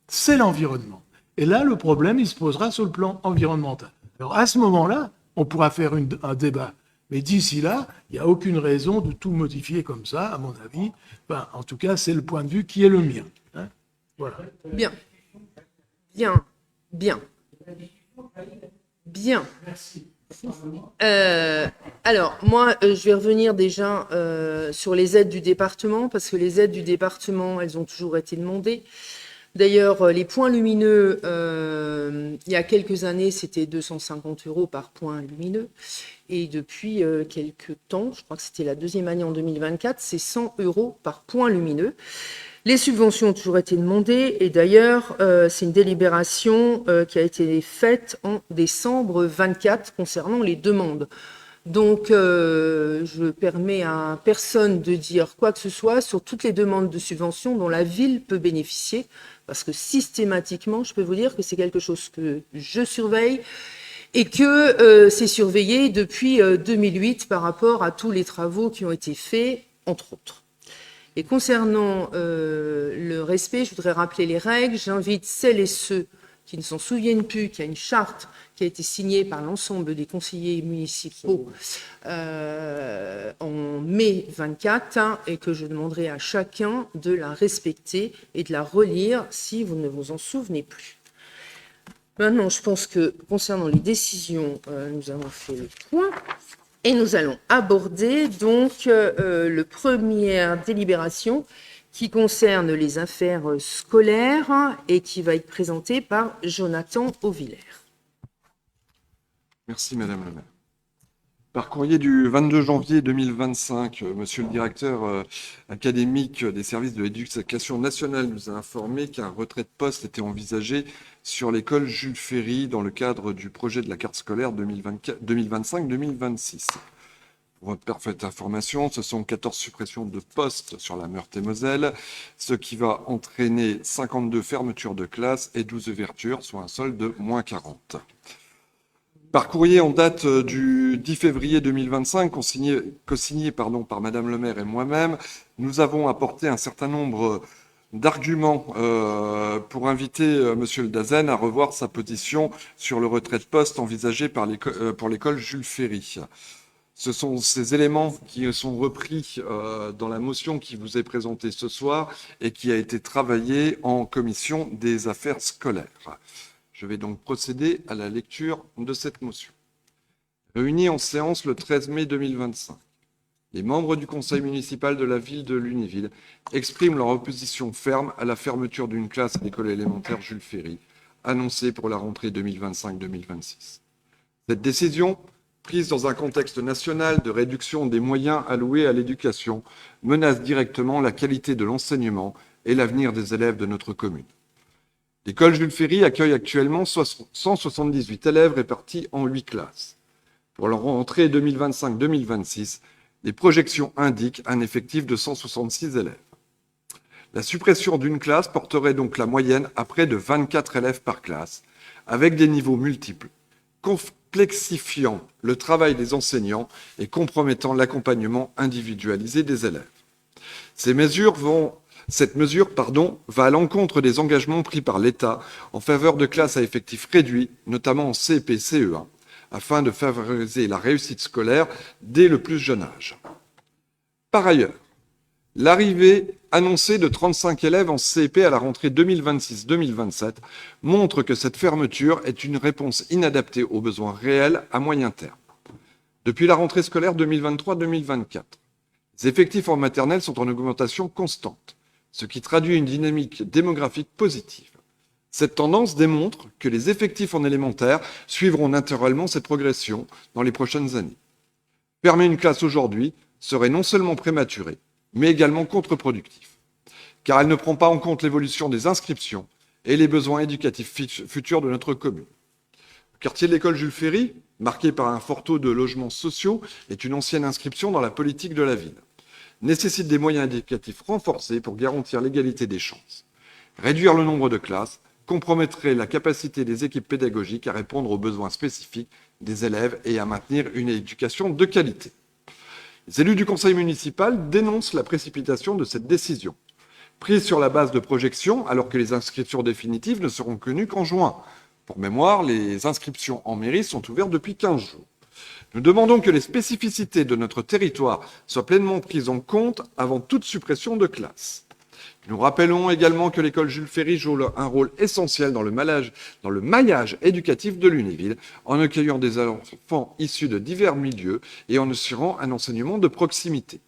C'est l'environnement. Et là, le problème, il se posera sur le plan environnemental. Alors, à ce moment-là, on pourra faire un débat. Mais d'ici là, il n'y a aucune raison de tout modifier comme ça, à mon avis. Enfin, en tout cas, c'est le point de vue qui est le mien. Hein, voilà. Bien. Bien. Bien. Bien. Alors, moi, je vais revenir déjà sur les aides du département, parce que les aides du département, elles ont toujours été demandées. D'ailleurs, les points lumineux, il y a quelques années, c'était 250 € par point lumineux. Et depuis quelques temps, je crois que c'était la deuxième année en 2024, c'est 100 € par point lumineux. Les subventions ont toujours été demandées. Et d'ailleurs, c'est une délibération qui a été faite en décembre 24 concernant les demandes. Donc, je permets à personne de dire quoi que ce soit sur toutes les demandes de subventions dont la ville peut bénéficier, parce que systématiquement, je peux vous dire que c'est quelque chose que je surveille et que c'est surveillé depuis 2008 par rapport à tous les travaux qui ont été faits, entre autres. Et concernant le respect, je voudrais rappeler les règles. J'invite celles et ceux qui ne s'en souviennent plus qu'il y a une charte qui a été signée par l'ensemble des conseillers municipaux en mai 24 et que je demanderai à chacun de la respecter et de la relire si vous ne vous en souvenez plus. Maintenant, je pense que concernant les décisions, nous avons fait le point et nous allons aborder donc le première délibération qui concerne les affaires scolaires et qui va être présenté par Jonathan Auvillers. Merci Madame la maire. Par courrier du 22 janvier 2025, Monsieur le directeur académique des services de l'éducation nationale nous a informé qu'un retrait de poste était envisagé sur l'école Jules Ferry dans le cadre du projet de la carte scolaire 2025-2026. Pour votre parfaite information, ce sont 14 suppressions de postes sur la Meurthe-et-Moselle, ce qui va entraîner 52 fermetures de classes et 12 ouvertures, soit un solde de moins 40. Par courrier en date du 10 février 2025, co-signé par Madame le maire et moi-même, nous avons apporté un certain nombre d'arguments pour inviter Monsieur le Dazen à revoir sa position sur le retrait de poste envisagé pour l'école Jules Ferry. Ce sont ces éléments qui sont repris dans la motion qui vous est présentée ce soir et qui a été travaillée en commission des affaires scolaires. Je vais donc procéder à la lecture de cette motion. Réunis en séance le 13 mai 2025, les membres du conseil municipal de la ville de Lunéville expriment leur opposition ferme à la fermeture d'une classe à l'école élémentaire Jules Ferry, annoncée pour la rentrée 2025-2026. Cette décision, prise dans un contexte national de réduction des moyens alloués à l'éducation, menace directement la qualité de l'enseignement et l'avenir des élèves de notre commune. L'école Jules Ferry accueille actuellement 178 élèves répartis en 8 classes. Pour la rentrée 2025-2026, les projections indiquent un effectif de 166 élèves. La suppression d'une classe porterait donc la moyenne à près de 24 élèves par classe, avec des niveaux multiples, complexifiant le travail des enseignants et compromettant l'accompagnement individualisé des élèves. Cette mesure va à l'encontre des engagements pris par l'État en faveur de classes à effectifs réduits, notamment en CP et CE1, afin de favoriser la réussite scolaire dès le plus jeune âge. Par ailleurs, l'arrivée annoncée de 35 élèves en CP à la rentrée 2026-2027 montre que cette fermeture est une réponse inadaptée aux besoins réels à moyen terme. Depuis la rentrée scolaire 2023-2024, les effectifs en maternelle sont en augmentation constante, ce qui traduit une dynamique démographique positive. Cette tendance démontre que les effectifs en élémentaire suivront naturellement cette progression dans les prochaines années. Fermer une classe aujourd'hui serait non seulement prématuré, mais également contre-productif, car elle ne prend pas en compte l'évolution des inscriptions et les besoins éducatifs futurs de notre commune. Le quartier de l'école Jules Ferry, marqué par un fort taux de logements sociaux, est une ancienne inscription dans la politique de la ville. Nécessite des moyens éducatifs renforcés pour garantir l'égalité des chances. Réduire le nombre de classes compromettrait la capacité des équipes pédagogiques à répondre aux besoins spécifiques des élèves et à maintenir une éducation de qualité. Les élus du conseil municipal dénoncent la précipitation de cette décision, prise sur la base de projections alors que les inscriptions définitives ne seront connues qu'en juin. Pour mémoire, les inscriptions en mairie sont ouvertes depuis 15 jours. Nous demandons que les spécificités de notre territoire soient pleinement prises en compte avant toute suppression de classe. Nous rappelons également que l'école Jules Ferry joue un rôle essentiel dans le maillage éducatif de Lunéville, en accueillant des enfants issus de divers milieux et en assurant un enseignement de proximité.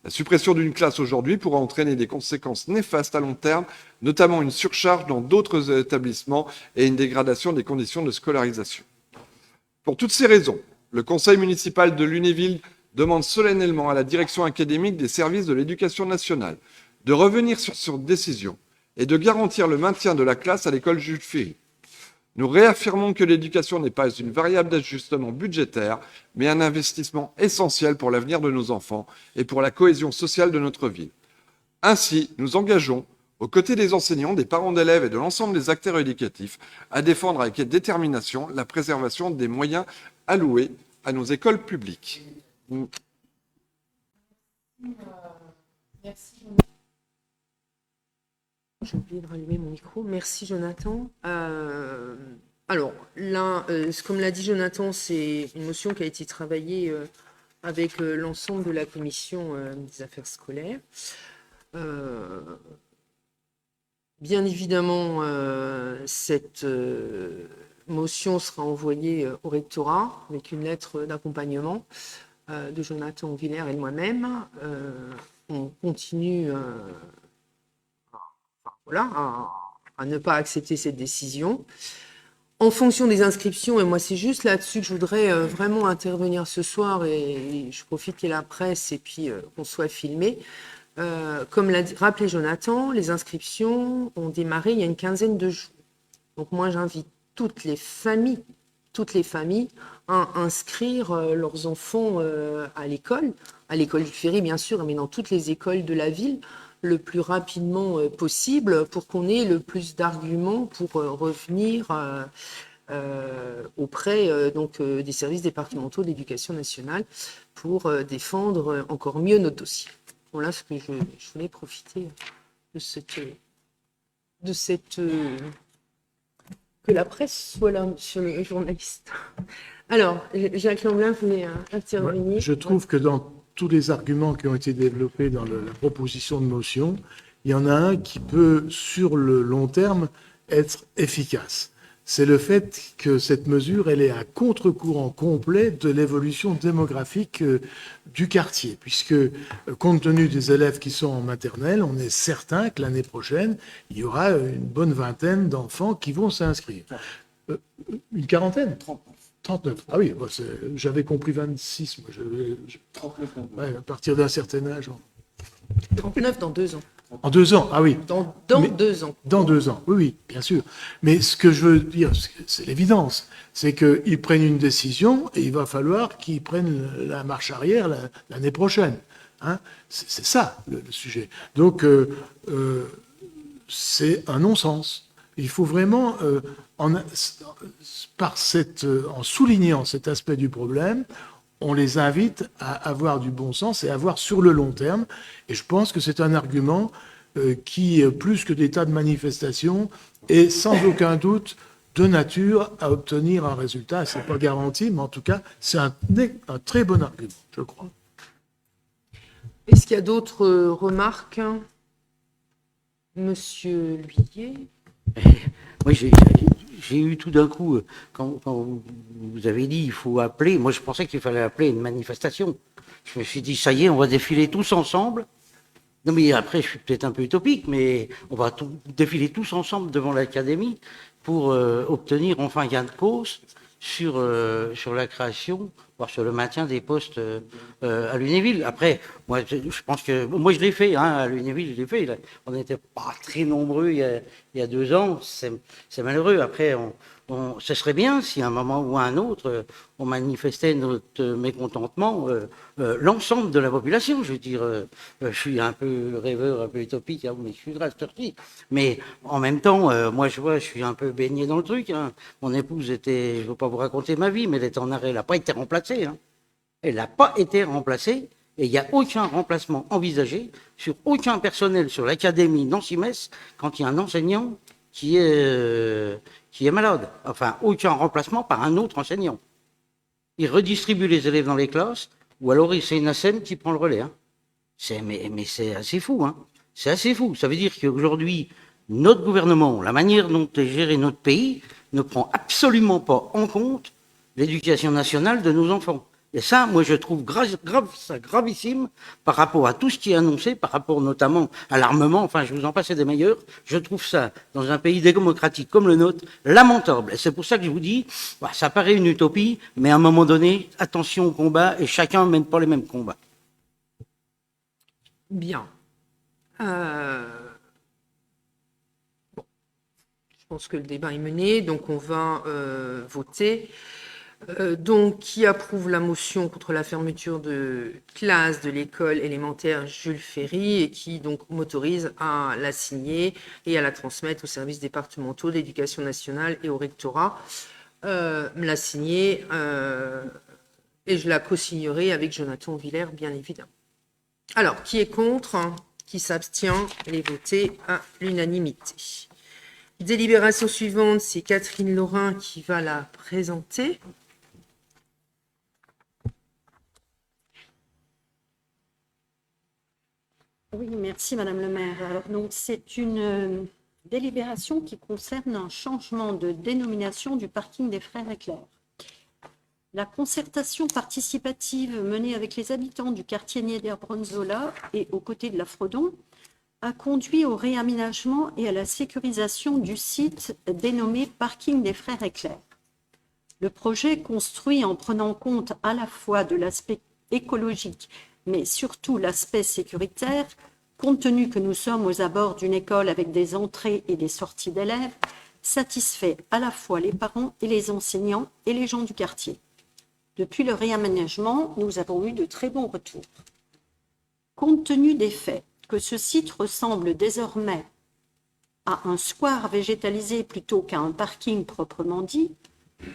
La suppression d'une classe aujourd'hui pourra entraîner des conséquences néfastes à long terme, notamment une surcharge dans d'autres établissements et une dégradation des conditions de scolarisation. Pour toutes ces raisons, le conseil municipal de Lunéville demande solennellement à la direction académique des services de l'éducation nationale de revenir sur cette décision et de garantir le maintien de la classe à l'école Jules Ferry. Nous réaffirmons que l'éducation n'est pas une variable d'ajustement budgétaire, mais un investissement essentiel pour l'avenir de nos enfants et pour la cohésion sociale de notre ville. Ainsi, nous engageons, aux côtés des enseignants, des parents d'élèves et de l'ensemble des acteurs éducatifs, à défendre avec détermination la préservation des moyens alloués à nos écoles publiques. Merci. J'ai oublié de rallumer mon micro. Merci, Jonathan. Alors, là, comme l'a dit Jonathan, c'est une motion qui a été travaillée avec l'ensemble de la commission des affaires scolaires. Bien évidemment, cette motion sera envoyée au rectorat avec une lettre d'accompagnement de Jonathan Villers et de moi-même. On continue à ne pas accepter cette décision. En fonction des inscriptions, et moi c'est juste là-dessus que je voudrais vraiment intervenir ce soir, et je profite qu'il y ait la presse et puis qu'on soit filmé. Comme l'a rappelé Jonathan, les inscriptions ont démarré il y a une quinzaine de jours. Donc moi j'invite toutes les familles à inscrire leurs enfants à l'école du Ferry bien sûr, mais dans toutes les écoles de la ville, le plus rapidement possible pour qu'on ait le plus d'arguments pour revenir auprès des services départementaux de l'éducation nationale pour défendre encore mieux notre dossier. Voilà ce que je voulais profiter de cette que la presse soit là, monsieur le journaliste. Alors, Jacques Lamblin voulait intervenir. Je trouve que dans tous les arguments qui ont été développés dans la proposition de motion, il y en a un qui peut, sur le long terme, être efficace. C'est le fait que cette mesure, elle est à contre-courant complet de l'évolution démographique du quartier, puisque, compte tenu des élèves qui sont en maternelle, on est certain que l'année prochaine, il y aura une bonne vingtaine d'enfants qui vont s'inscrire. Une quarantaine ? 39. Ah oui, j'avais compris 26. Moi, 39. Ouais, à partir d'un certain âge. 39 dans 2 ans. En 2 ans, ah oui. Dans 2 ans. Dans 2 ans, oui, bien sûr. Mais ce que je veux dire, c'est l'évidence, c'est qu'ils prennent une décision et il va falloir qu'ils prennent la marche arrière l'année prochaine. Hein, c'est ça le sujet. Donc, c'est un non-sens. Il faut vraiment, en soulignant cet aspect du problème, on les invite à avoir du bon sens et à voir sur le long terme. Et je pense que c'est un argument qui, plus que des tas de manifestations, est sans aucun doute de nature à obtenir un résultat. Ce n'est pas garanti, mais en tout cas, c'est un très bon argument, je crois. Est-ce qu'il y a d'autres remarques? Monsieur Lhuillier? Moi, j'ai eu tout d'un coup, quand vous avez dit il faut appeler, moi je pensais qu'il fallait appeler une manifestation. Je me suis dit, ça y est, on va défiler tous ensemble. Non, mais après, je suis peut-être un peu utopique, mais on va défiler tous ensemble devant l'académie pour obtenir enfin gain de cause sur la création, voire sur le maintien des postes à Lunéville. Après, moi, je pense que... Moi, je l'ai fait, hein, à Lunéville, je l'ai fait. On n'était pas très nombreux il y a 2 ans. C'est malheureux. Après, ce serait bien si à un moment ou à un autre, on manifestait notre mécontentement, l'ensemble de la population. Je veux dire, je suis un peu rêveur, un peu utopique, hein, mais je suis sorti. Mais en même temps, moi, je vois, je suis un peu baigné dans le truc. Hein. Mon épouse était, je ne veux pas vous raconter ma vie, mais elle était en arrêt. Elle n'a pas été remplacée. Hein. Elle n'a pas été remplacée. Et il n'y a aucun remplacement envisagé sur aucun personnel sur l'académie Nancy-Metz quand il y a un enseignant qui est malade. Enfin, aucun remplacement par un autre enseignant. Il redistribue les élèves dans les classes, ou alors c'est une ASEM qui prend le relais. Hein. Mais c'est assez fou. Hein. C'est assez fou. Ça veut dire qu'aujourd'hui, notre gouvernement, la manière dont est géré notre pays, ne prend absolument pas en compte l'éducation nationale de nos enfants. Et ça, moi, je trouve ça gravissime par rapport à tout ce qui est annoncé, par rapport notamment à l'armement. Enfin, je vous en passe des meilleurs. Je trouve ça, dans un pays démocratique comme le nôtre, lamentable. Et c'est pour ça que je vous dis, bah, ça paraît une utopie, mais à un moment donné, attention au combat, et chacun ne mène pas les mêmes combats. Bien. Bon. Je pense que le débat est mené, donc on va voter. Donc, qui approuve la motion contre la fermeture de classe de l'école élémentaire Jules Ferry et qui donc m'autorise à la signer et à la transmettre aux services départementaux d'éducation nationale et au rectorat. Me la signer et je la co-signerai avec Jonathan Villers, bien évidemment. Alors, qui est contre? Qui s'abstient? Elle est votée à l'unanimité. Délibération suivante, c'est Catherine Laurin qui va la présenter. Oui, merci Madame le maire. Alors, donc, c'est une délibération qui concerne un changement de dénomination du parking des Frères Éclair. La concertation participative menée avec les habitants du quartier Nieder-Bronzola et aux côtés de la Frodon a conduit au réaménagement et à la sécurisation du site dénommé Parking des Frères Éclair. Le projet, construit en prenant compte à la fois de l'aspect écologique, mais surtout l'aspect sécuritaire, compte tenu que nous sommes aux abords d'une école avec des entrées et des sorties d'élèves, satisfait à la fois les parents et les enseignants et les gens du quartier. Depuis le réaménagement, nous avons eu de très bons retours. Compte tenu des faits que ce site ressemble désormais à un square végétalisé plutôt qu'à un parking proprement dit,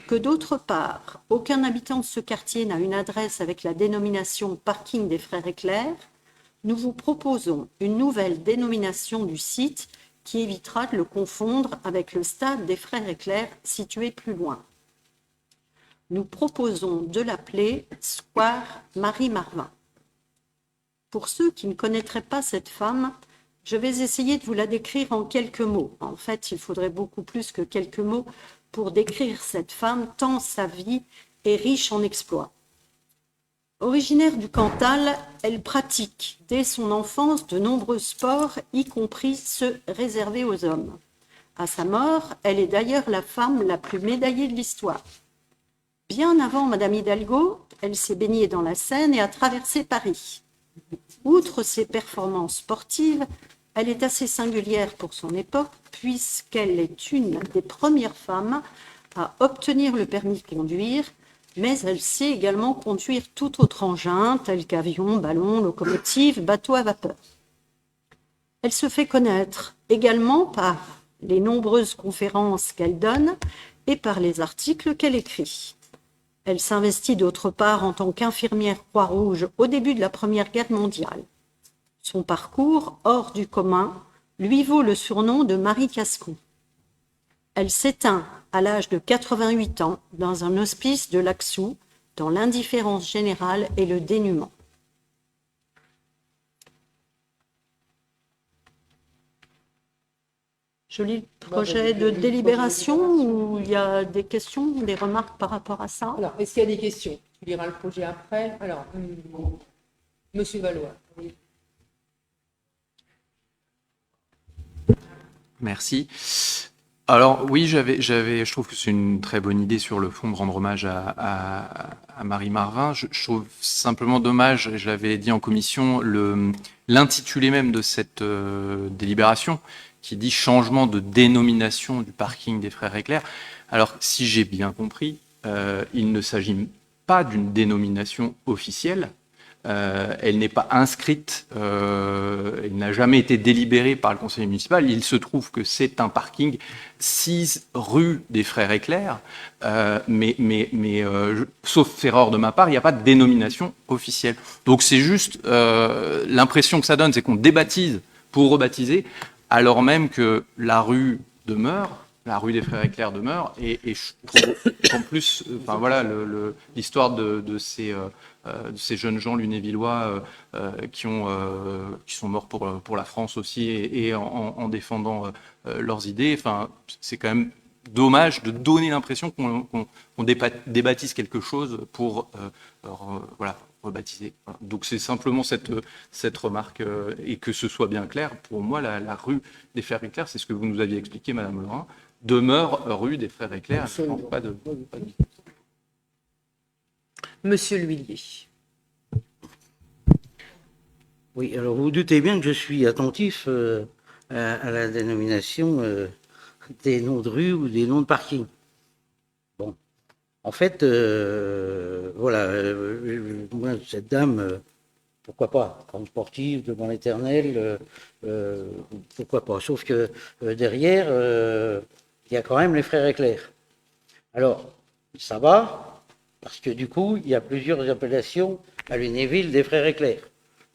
que d'autre part, aucun habitant de ce quartier n'a une adresse avec la dénomination Parking des Frères Éclair, nous vous proposons une nouvelle dénomination du site qui évitera de le confondre avec le stade des Frères Éclair situé plus loin. Nous proposons de l'appeler Square Marie-Marvin. Pour ceux qui ne connaîtraient pas cette femme, je vais essayer de vous la décrire en quelques mots. En fait, il faudrait beaucoup plus que quelques mots pour décrire cette femme, tant sa vie est riche en exploits. Originaire du Cantal, elle pratique dès son enfance de nombreux sports, y compris ceux réservés aux hommes. À sa mort, elle est d'ailleurs la femme la plus médaillée de l'histoire. Bien avant Madame Hidalgo, elle s'est baignée dans la Seine et a traversé Paris. Outre ses performances sportives, elle est assez singulière pour son époque, puisqu'elle est une des premières femmes à obtenir le permis de conduire, mais elle sait également conduire tout autre engin, tel qu'avion, ballon, locomotive, bateau à vapeur. Elle se fait connaître également par les nombreuses conférences qu'elle donne et par les articles qu'elle écrit. Elle s'investit d'autre part en tant qu'infirmière Croix-Rouge au début de la Première Guerre mondiale. Son parcours, hors du commun, lui vaut le surnom de Marie Cascon. Elle s'éteint à l'âge de 88 ans dans un hospice de Laxou, dans l'indifférence générale et le dénuement. Je lis le projet de délibération où il y a des questions, des remarques par rapport à ça. Alors, est-ce qu'il y a des questions? Tu liras le projet après. Alors, Monsieur Valois. Oui. Merci. Alors oui, je trouve que c'est une très bonne idée sur le fond de rendre hommage à Marie Marvin. Je trouve simplement dommage, je l'avais dit en commission, l'intitulé même de cette délibération qui dit changement de dénomination du parking des Frères Éclair. Alors si j'ai bien compris, il ne s'agit pas d'une dénomination officielle. Elle n'est pas inscrite, elle n'a jamais été délibérée par le conseil municipal. Il se trouve que c'est un parking 6 rue des Frères Éclair, sauf erreur de ma part, il n'y a pas de dénomination officielle. Donc c'est juste l'impression que ça donne, c'est qu'on débaptise pour rebaptiser, alors même que la rue demeure. La rue des Frères Éclair demeure, et je trouve qu'en plus, enfin voilà, l'histoire de ces jeunes gens lunévillois qui sont morts pour la France aussi et en défendant leurs idées. Enfin, c'est quand même dommage de donner l'impression qu'on débaptise quelque chose pour voilà, rebaptiser. Voilà. Donc c'est simplement cette remarque et que ce soit bien clair. Pour moi, la rue des Frères Éclair, c'est ce que vous nous aviez expliqué, Madame Lerin, demeure rue des Frères Éclair. Pas de... Monsieur L'Huillier. Oui, alors vous doutez bien que je suis attentif à la dénomination des noms de rue ou des noms de parking. Bon, en fait, voilà, moi, cette dame, pourquoi pas, grande sportive, devant l'Éternel, pourquoi pas, sauf que derrière, il y a quand même les Frères Éclair. Alors, ça va, parce que du coup, il y a plusieurs appellations à Lunéville des Frères Éclair.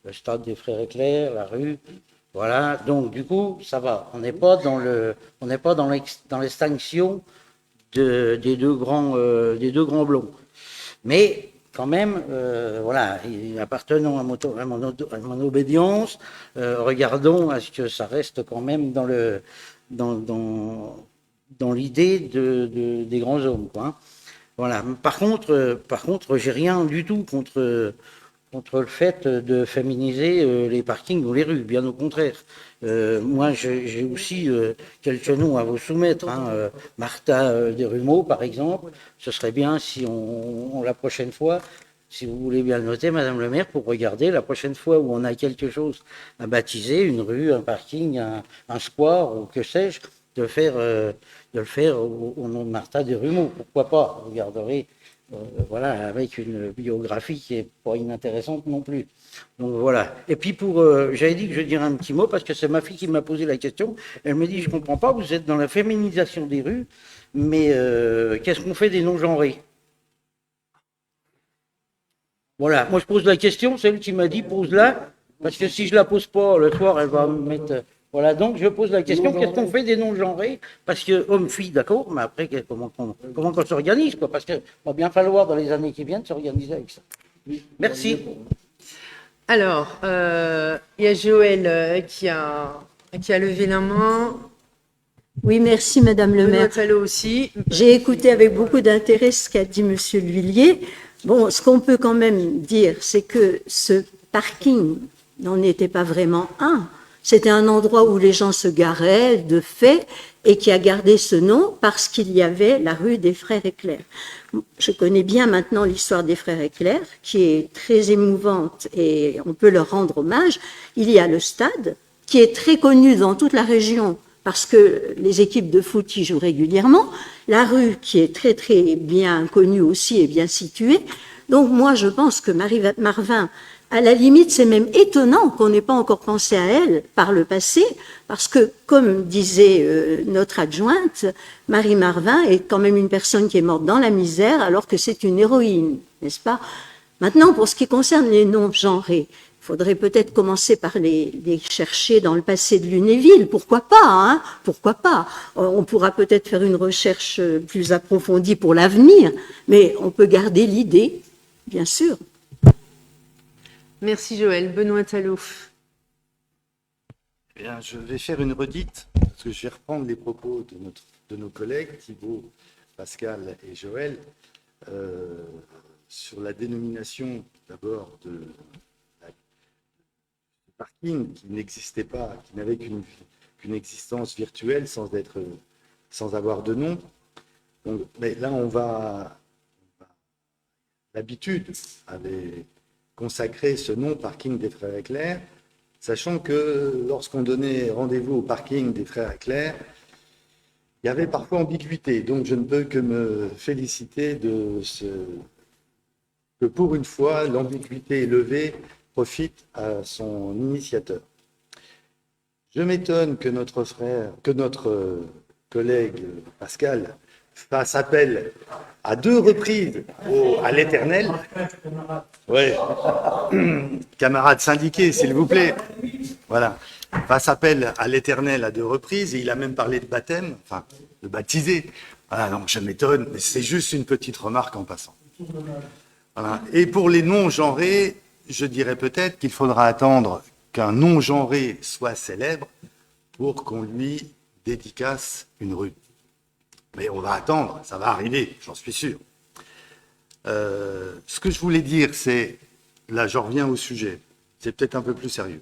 Le stade des Frères Éclair, la rue, voilà. Donc, du coup, ça va. On n'est pas dans l'extinction des deux grands blonds. Mais, quand même, voilà, appartenant à mon obédience, regardons à ce que ça reste quand même dans l'idée des grands hommes, quoi. Voilà. Par contre, j'ai rien du tout contre le fait de féminiser les parkings ou les rues, bien au contraire. Moi, j'ai aussi quelques noms à vous soumettre. Hein. Martha Desrumeaux, par exemple. Ce serait bien si la prochaine fois, si vous voulez bien le noter, Madame le maire, pour regarder la prochaine fois où on a quelque chose à baptiser, une rue, un parking, un square, ou que sais-je, de le faire au nom de Martha Desrumeaux. Pourquoi pas? Vous regarderez, voilà, avec une biographie qui n'est pas inintéressante non plus. Donc voilà. Et puis j'avais dit que je dirais un petit mot parce que c'est ma fille qui m'a posé la question. Elle me dit, je comprends pas, vous êtes dans la féminisation des rues, mais qu'est-ce qu'on fait des non-genrés? Voilà. Moi, je pose la question, celle qui m'a dit, pose-la, parce que si je la pose pas, le soir, elle va me mettre... Voilà, donc je pose la question, qu'est-ce qu'on fait des non-genrés? Parce que homme-fille, d'accord, mais après, comment qu'on s'organise, quoi? Parce qu'il va bien falloir, dans les années qui viennent, s'organiser avec ça. Merci. Alors, il y a Joël qui a levé la main. Oui, merci, Madame le maire. Talot aussi. J'ai écouté avec beaucoup d'intérêt ce qu'a dit Monsieur L'Huillier. Bon, ce qu'on peut quand même dire, c'est que ce parking n'en était pas vraiment un. C'était un endroit où les gens se garaient de fait et qui a gardé ce nom parce qu'il y avait la rue des Frères Éclair. Je connais bien maintenant l'histoire des Frères Éclair, qui est très émouvante et on peut leur rendre hommage. Il y a le stade, qui est très connu dans toute la région parce que les équipes de foot y jouent régulièrement. La rue, qui est très très bien connue aussi et bien située. Donc moi, je pense que Marie Marvin, À la limite, c'est même étonnant qu'on n'ait pas encore pensé à elle par le passé, parce que, comme disait notre adjointe, Marie Marvin est quand même une personne qui est morte dans la misère, alors que c'est une héroïne, n'est-ce pas? Maintenant, pour ce qui concerne les noms genrés, il faudrait peut-être commencer par les chercher dans le passé de Lunéville. Pourquoi pas, hein? Pourquoi pas? On pourra peut-être faire une recherche plus approfondie pour l'avenir, mais on peut garder l'idée, bien sûr. Merci Joël. Benoît Tallot. Eh bien, je vais faire une redite, parce que je vais reprendre les propos de nos collègues, Thibault, Pascal et Joël, sur la dénomination d'abord du parking qui n'existait pas, qui n'avait qu'une existence virtuelle sans avoir de nom. Donc, mais là, l'habitude avait consacré ce nom parking des Frères Éclair, sachant que lorsqu'on donnait rendez-vous au parking des Frères Éclair, il y avait parfois ambiguïté. Donc je ne peux que me féliciter que pour une fois, l'ambiguïté levée profite à son initiateur. Je m'étonne que notre collègue Pascal fasse appel à 2 reprises à l'Éternel. Ouais. Camarades syndiqués, s'il vous plaît. Voilà. Fasse appel à l'Éternel à 2 reprises, et il a même parlé de baptême, enfin, de baptiser. Voilà, donc je m'étonne, mais c'est juste une petite remarque en passant. Voilà. Et pour les non-genrés, je dirais peut-être qu'il faudra attendre qu'un non-genré soit célèbre pour qu'on lui dédicace une rue. Mais on va attendre, ça va arriver, j'en suis sûr. Ce que je voulais dire, c'est, là je reviens au sujet, c'est peut-être un peu plus sérieux.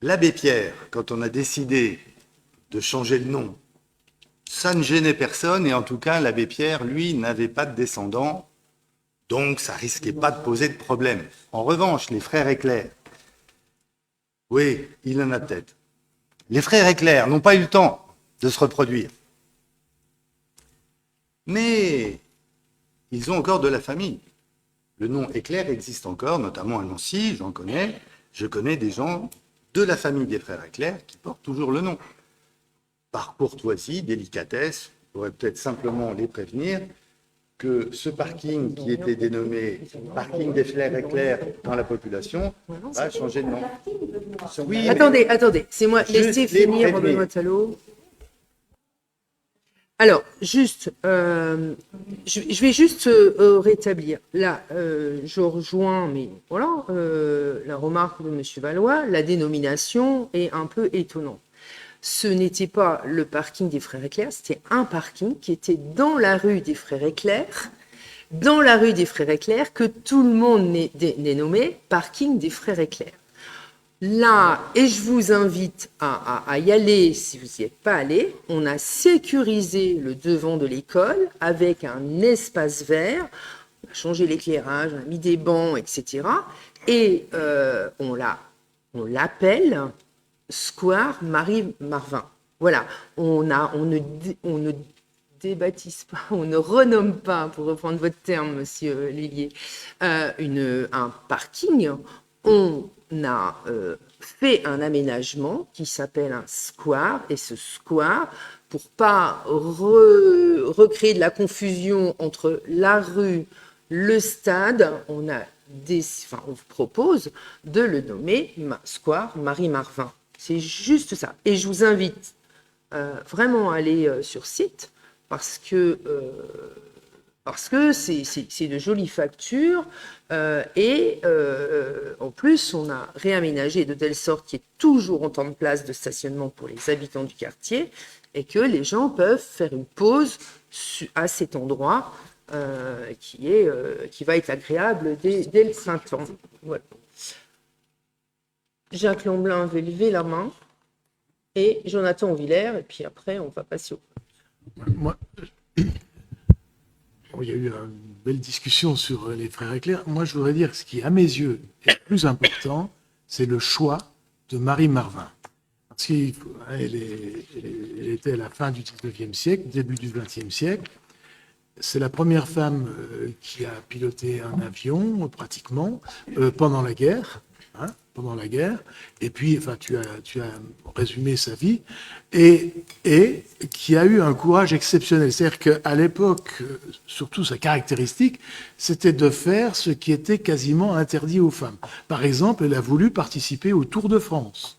L'abbé Pierre, quand on a décidé de changer le nom, ça ne gênait personne, et en tout cas l'abbé Pierre, lui, n'avait pas de descendants, donc ça risquait pas de poser de problème. En revanche, les frères Éclair, oui, il en a peut-être. Les frères Éclair n'ont pas eu le temps de se reproduire. Mais ils ont encore de la famille. Le nom Éclair existe encore, notamment à Nancy, j'en connais. Je connais des gens de la famille des frères Éclair qui portent toujours le nom. Par courtoisie, délicatesse, on pourrait peut-être simplement les prévenir que ce parking qui était dénommé parking des frères Éclair dans la population va changer de nom. Oui, Attendez, c'est moi, laissez finir Benoît Tallot. Alors, juste, je vais juste rétablir. Là, je rejoins, mais voilà, la remarque de M. Valois, la dénomination est un peu étonnante. Ce n'était pas le parking des Frères Éclair, c'était un parking qui était dans la rue des Frères Éclair, que tout le monde dénommé parking des Frères Éclair. Là, et je vous invite à y aller si vous n'y êtes pas allé, on a sécurisé le devant de l'école avec un espace vert, on a changé l'éclairage, on a mis des bancs, etc. Et on l'appelle Square Marie Marvin. Voilà, on ne débaptise pas, on ne renomme pas, pour reprendre votre terme, monsieur Lillier, un parking. On a fait un aménagement qui s'appelle un square, et ce square, pour pas recréer de la confusion entre la rue, le stade, on vous propose de le nommer Square Marie Marvin. C'est juste ça. Et je vous invite vraiment à aller sur site parce que c'est de jolies factures et en plus, on a réaménagé de telle sorte qu'il y ait toujours autant de places de stationnement pour les habitants du quartier et que les gens peuvent faire une pause à cet endroit qui va être agréable dès le printemps. Voilà. Jacques Lamblin veut lever la main et Jonathan Villers, et puis après, on va passer au... Moi, il y a eu une belle discussion sur les frères Éclair. Moi, je voudrais dire que ce qui, à mes yeux, est le plus important, c'est le choix de Marie Marvin. Parce qu'elle était à la fin du 19e siècle, début du 20e siècle. c'est la première femme qui a piloté un avion, pratiquement, pendant la guerre. Hein, pendant la guerre. Et puis, enfin, tu as résumé sa vie. Et qui a eu un courage exceptionnel. C'est-à-dire qu'à l'époque, surtout sa caractéristique, c'était de faire ce qui était quasiment interdit aux femmes. Par exemple, elle a voulu participer au Tour de France.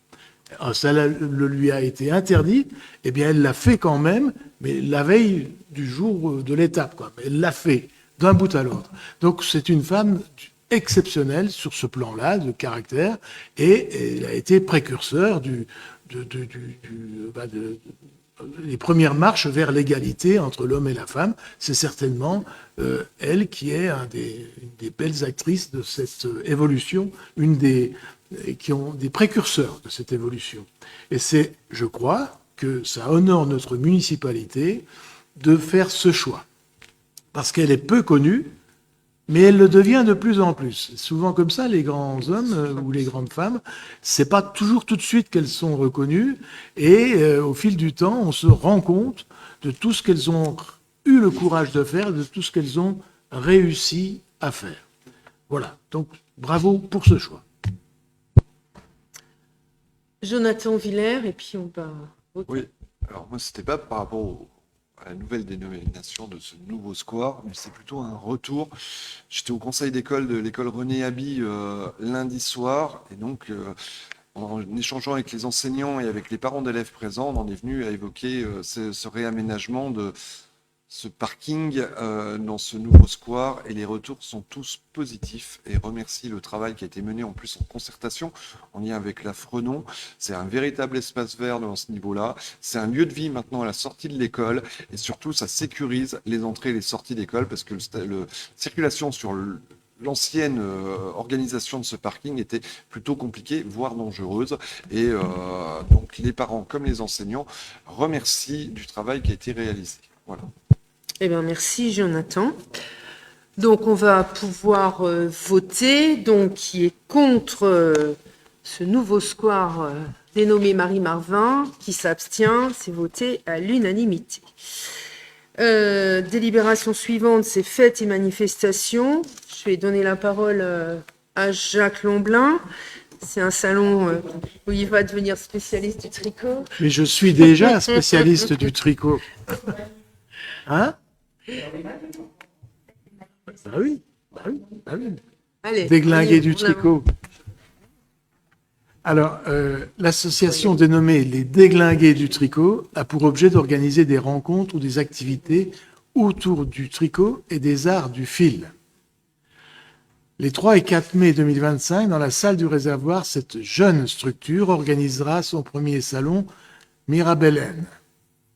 Alors, ça lui a été interdit, eh bien elle l'a fait quand même, mais la veille du jour de l'étape, quoi. Elle l'a fait d'un bout à l'autre. Donc c'est une femme exceptionnelle sur ce plan-là de caractère, et elle a été précurseur les premières marches vers l'égalité entre l'homme et la femme. C'est certainement elle qui est une des belles actrices de cette évolution, qui ont des précurseurs de cette évolution. Et c'est, je crois, que ça honore notre municipalité de faire ce choix. Parce qu'elle est peu connue, mais elle le devient de plus en plus. C'est souvent comme ça, les grands hommes ou les grandes femmes, c'est pas toujours tout de suite qu'elles sont reconnues, et au fil du temps, on se rend compte de tout ce qu'elles ont eu le courage de faire, de tout ce qu'elles ont réussi à faire. Voilà, donc bravo pour ce choix. Jonathan Villers, et puis on va voter. Oui, alors moi, c'était pas par rapport à la nouvelle dénomination de ce nouveau square, mais c'est plutôt un retour. J'étais au conseil d'école de l'école René Haby lundi soir, et donc en échangeant avec les enseignants et avec les parents d'élèves présents, on en est venu à évoquer ce réaménagement de ce parking dans ce nouveau square, et les retours sont tous positifs, et remercie le travail qui a été mené en plus en concertation en lien avec la Frenon. C'est un véritable espace vert dans ce niveau-là, c'est un lieu de vie maintenant à la sortie de l'école, et surtout ça sécurise les entrées et les sorties d'école, parce que la circulation sur l'ancienne organisation de ce parking était plutôt compliquée, voire dangereuse, et donc les parents comme les enseignants remercient du travail qui a été réalisé. Voilà. Eh bien, merci Jonathan. Donc, on va pouvoir voter. Donc, qui est contre ce nouveau square dénommé Marie-Marvin, qui s'abstient, c'est voté à l'unanimité. Délibération suivante, c'est fêtes et manifestations. Je vais donner la parole à Jacques Lomblin. C'est un salon où il va devenir spécialiste du tricot. Mais je suis déjà spécialiste du tricot. Hein? Bah oui. Allez, Déglinguer du tricot. Alors, l'association dénommée les Déglingués du tricot a pour objet d'organiser des rencontres ou des activités autour du tricot et des arts du fil. Les 3 et 4 mai 2025, dans la salle du réservoir, cette jeune structure organisera son premier salon Mirabellen.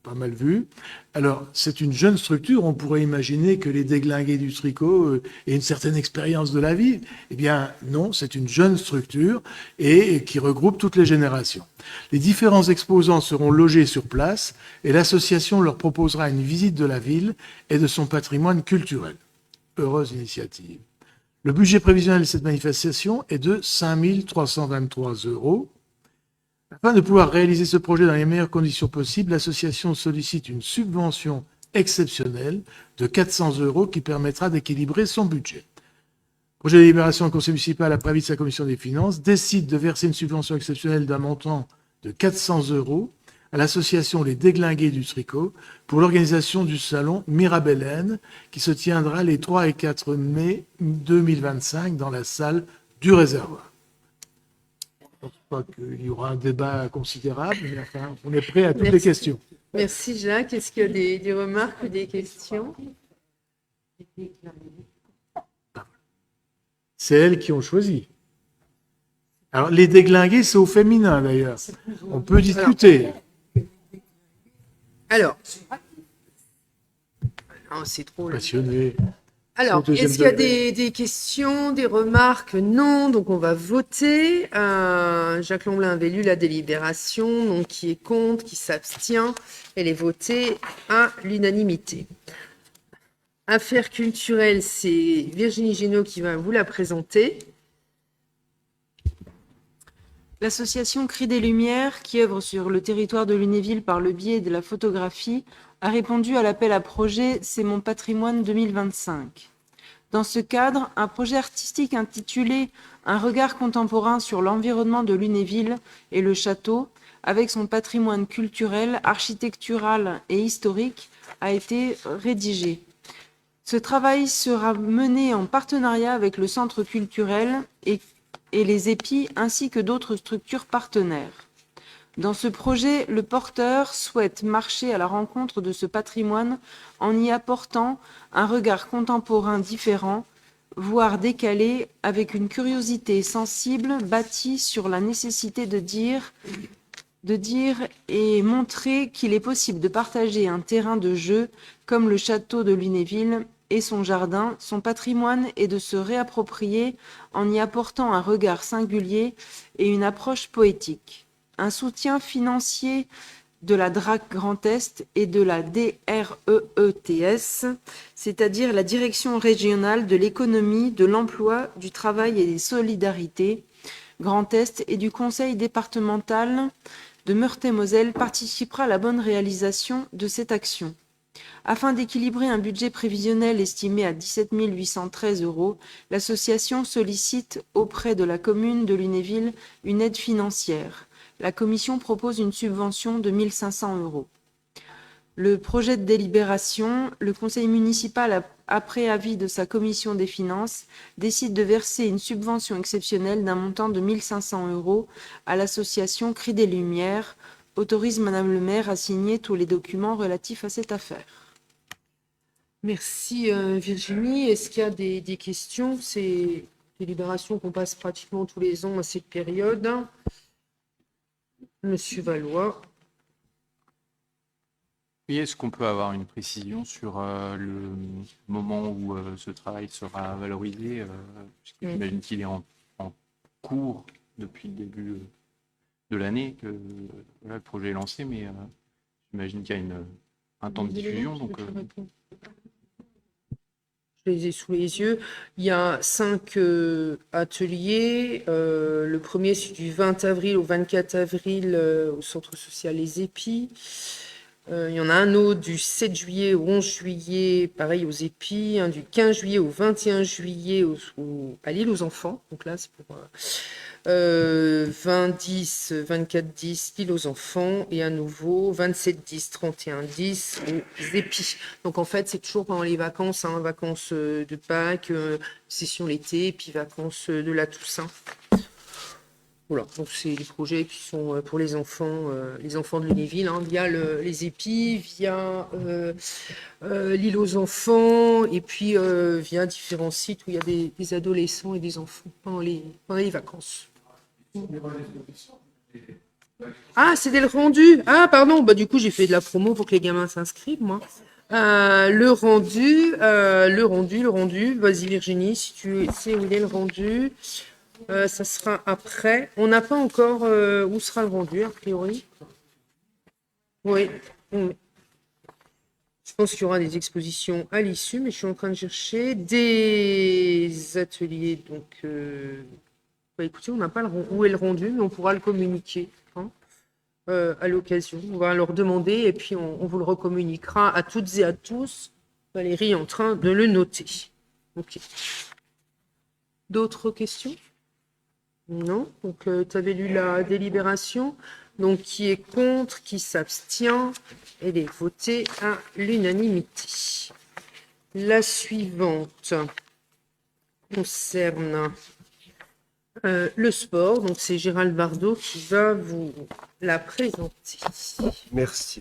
Pas mal vu. Alors, c'est une jeune structure. On pourrait imaginer que les Déglingués du tricot aient une certaine expérience de la vie. Eh bien, non, c'est une jeune structure et qui regroupe toutes les générations. Les différents exposants seront logés sur place et l'association leur proposera une visite de la ville et de son patrimoine culturel. Heureuse initiative. Le budget prévisionnel de cette manifestation est de 5 323 €. Afin de pouvoir réaliser ce projet dans les meilleures conditions possibles, l'association sollicite une subvention exceptionnelle de 400 € qui permettra d'équilibrer son budget. Le projet de délibération du conseil municipal, après avis de sa commission des finances, décide de verser une subvention exceptionnelle d'un montant de 400 € à l'association Les Déglingués du tricot pour l'organisation du salon Mirabellen qui se tiendra les 3 et 4 mai 2025 dans la salle du réservoir. Je ne pense pas qu'il y aura un débat considérable, mais enfin, on est prêt à toutes les questions. Merci Jacques. Est-ce qu'il y a des remarques ou des questions? C'est elles qui ont choisi. Alors, les déglingués, c'est au féminin d'ailleurs. On peut discuter. Alors. Non, c'est trop. Passionné. Alors, est-ce qu'il y a des questions, des remarques? Non, donc on va voter. Jacques Lomblin avait lu la délibération, donc qui est contre, qui s'abstient. Elle est votée à l'unanimité. Affaires culturelles, c'est Virginie Génaud qui va vous la présenter. L'association Cri des Lumières, qui œuvre sur le territoire de Lunéville par le biais de la photographie, a répondu à l'appel à projet C'est mon patrimoine 2025. Dans ce cadre, un projet artistique intitulé Un regard contemporain sur l'environnement de Lunéville et le château, avec son patrimoine culturel, architectural et historique, a été rédigé. Ce travail sera mené en partenariat avec le Centre culturel et les épis ainsi que d'autres structures partenaires. Dans ce projet, le porteur souhaite marcher à la rencontre de ce patrimoine en y apportant un regard contemporain différent, voire décalé, avec une curiosité sensible bâtie sur la nécessité de dire et montrer qu'il est possible de partager un terrain de jeu comme le château de Lunéville et son jardin, son patrimoine, et de se réapproprier en y apportant un regard singulier et une approche poétique. Un soutien financier de la DRAC Grand Est et de la DREETS, c'est-à-dire la Direction régionale de l'économie, de l'emploi, du travail et des solidarités Grand Est et du Conseil départemental de Meurthe-et-Moselle participera à la bonne réalisation de cette action. Afin d'équilibrer un budget prévisionnel estimé à 17 813 €, l'association sollicite auprès de la commune de Lunéville une aide financière. La commission propose une subvention de 1 500 €. Le projet de délibération, le conseil municipal, après avis de sa commission des finances, décide de verser une subvention exceptionnelle d'un montant de 1 500 € à l'association Cris des Lumières, autorise Madame le maire à signer tous les documents relatifs à cette affaire. Merci Virginie. Est-ce qu'il y a des questions? C'est des délibérations qu'on passe pratiquement tous les ans à cette période. Monsieur Valois. Oui, est-ce qu'on peut avoir une précision sur le moment où ce travail sera valorisé J'imagine qu'il est en cours depuis le début de l'année que le projet est lancé, mais j'imagine qu'il y a un temps de diffusion. Donc, Je les ai sous les yeux. Il y a 5 ateliers. Le premier, c'est du 20 avril au 24 avril au Centre social Les Épis. Il y en a un autre du 7 juillet au 11 juillet, pareil aux Épis. Un du 15 juillet au 21 juillet à l'île aux enfants. Donc là, c'est pour 20-10, 24-10, l'île aux enfants. Et à nouveau, 27-10, 31-10 aux Épis. Donc en fait, c'est toujours pendant les vacances, vacances de Pâques, session l'été, puis vacances de la Toussaint. Voilà, donc c'est des projets qui sont pour les enfants de Lunéville, via les Épis, via l'île aux enfants, et puis via différents sites où il y a des adolescents et des enfants pendant les vacances. Ah, c'était le rendu. Ah, pardon, du coup j'ai fait de la promo pour que les gamins s'inscrivent, moi. Le rendu. Vas-y Virginie, si tu sais où il est le rendu. Ça sera après. On n'a pas encore où sera le rendu, a priori. Oui. Je pense qu'il y aura des expositions à l'issue, mais je suis en train de chercher des ateliers. Donc, écoutez, on n'a pas où est le rendu, mais on pourra le communiquer à l'occasion. On va leur demander et puis on vous le recommuniquera à toutes et à tous. Valérie est en train de le noter. Ok. D'autres questions? Non. Donc, tu avais lu la délibération. Donc, qui est contre, qui s'abstient, elle est votée à l'unanimité. La suivante concerne le sport. Donc, c'est Gérald Bardot qui va vous la présenter. Merci.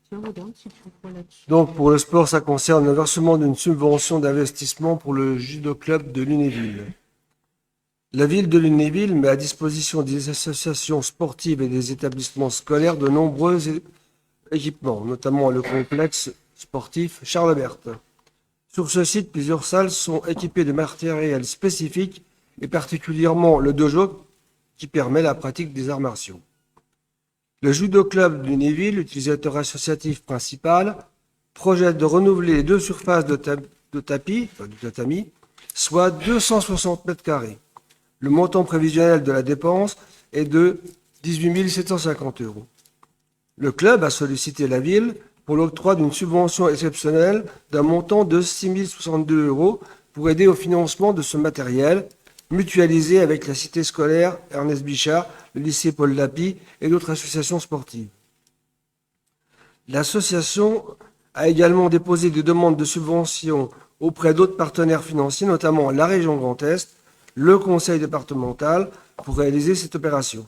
Tiens, regarde si tu vois là-dessus. Donc, pour le sport, ça concerne le versement d'une subvention d'investissement pour le judo club de Lunéville. La ville de Lunéville met à disposition des associations sportives et des établissements scolaires de nombreux équipements, notamment le complexe sportif Charles Berthe. Sur ce site, plusieurs salles sont équipées de matériel spécifique et particulièrement le dojo qui permet la pratique des arts martiaux. Le judo club de Lunéville, utilisateur associatif principal, projette de renouveler les 2 surfaces de tatami, soit 260 mètres carrés. Le montant prévisionnel de la dépense est de 18 750 €. Le club a sollicité la ville pour l'octroi d'une subvention exceptionnelle d'un montant de 6 062 € pour aider au financement de ce matériel, mutualisé avec la cité scolaire Ernest Bichard, le lycée Paul Lapie et d'autres associations sportives. L'association a également déposé des demandes de subvention auprès d'autres partenaires financiers, notamment la région Grand Est, le conseil départemental, pour réaliser cette opération.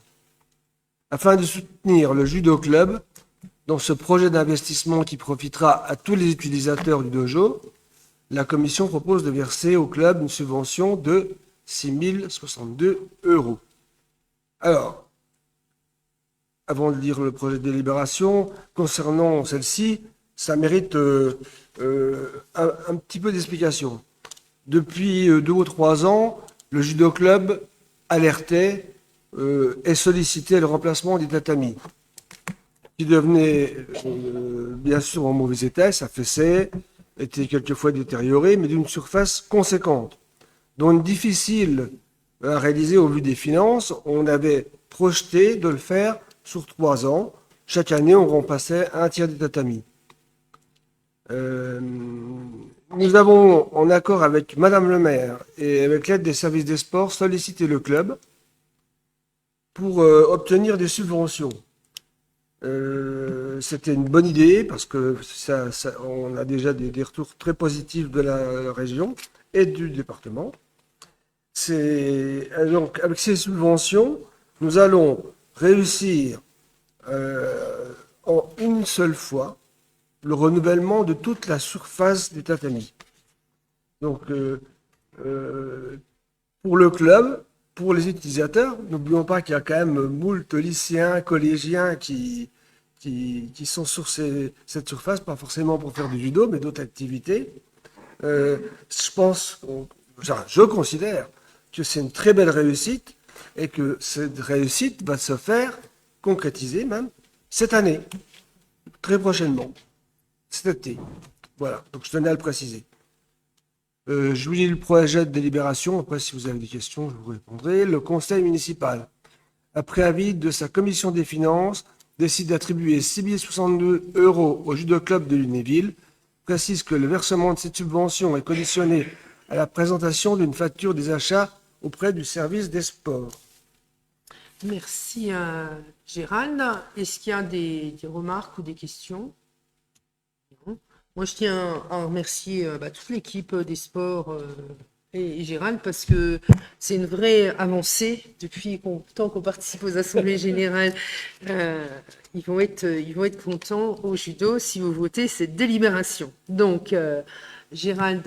Afin de soutenir le judo club dans ce projet d'investissement qui profitera à tous les utilisateurs du dojo, la commission propose de verser au club une subvention de 6 062 €. Alors, avant de lire le projet de délibération, concernant celle-ci, ça mérite un petit peu d'explication. Depuis 2 ou 3 ans, le judo club alertait et sollicitait le remplacement des tatamis, qui devenaient bien sûr en mauvais état, s'affaissaient, étaient quelquefois détériorés, mais d'une surface conséquente, donc difficile à réaliser au vu des finances. On avait projeté de le faire sur 3 ans. Chaque année, on remplaçait un tiers des tatamis. Nous avons, en accord avec Madame le maire et avec l'aide des services des sports, sollicité le club pour obtenir des subventions. C'était une bonne idée parce que on a déjà des retours très positifs de la région et du département. Donc, avec ces subventions, nous allons réussir en une seule fois le renouvellement de toute la surface des tatamis. Donc, pour le club, pour les utilisateurs, n'oublions pas qu'il y a quand même moult lycéens, collégiens qui sont sur cette surface, pas forcément pour faire du judo, mais d'autres activités. Je considère que c'est une très belle réussite et que cette réussite va se faire concrétiser même cette année, très prochainement, cet été. Voilà, donc je tenais à le préciser. Je vous lis le projet de délibération. Après, si vous avez des questions, je vous répondrai. Le conseil municipal, après avis de sa commission des finances, décide d'attribuer 6 062 € au judo club de Lunéville. Précise que le versement de cette subvention est conditionné à la présentation d'une facture des achats auprès du service des sports. Merci Gérald. Est-ce qu'il y a des remarques ou des questions? Non. Moi, je tiens à remercier toute l'équipe des sports et Gérald parce que c'est une vraie avancée depuis tant qu'on participe aux assemblées générales. Ils vont être contents au judo si vous votez cette délibération. Donc, Gérald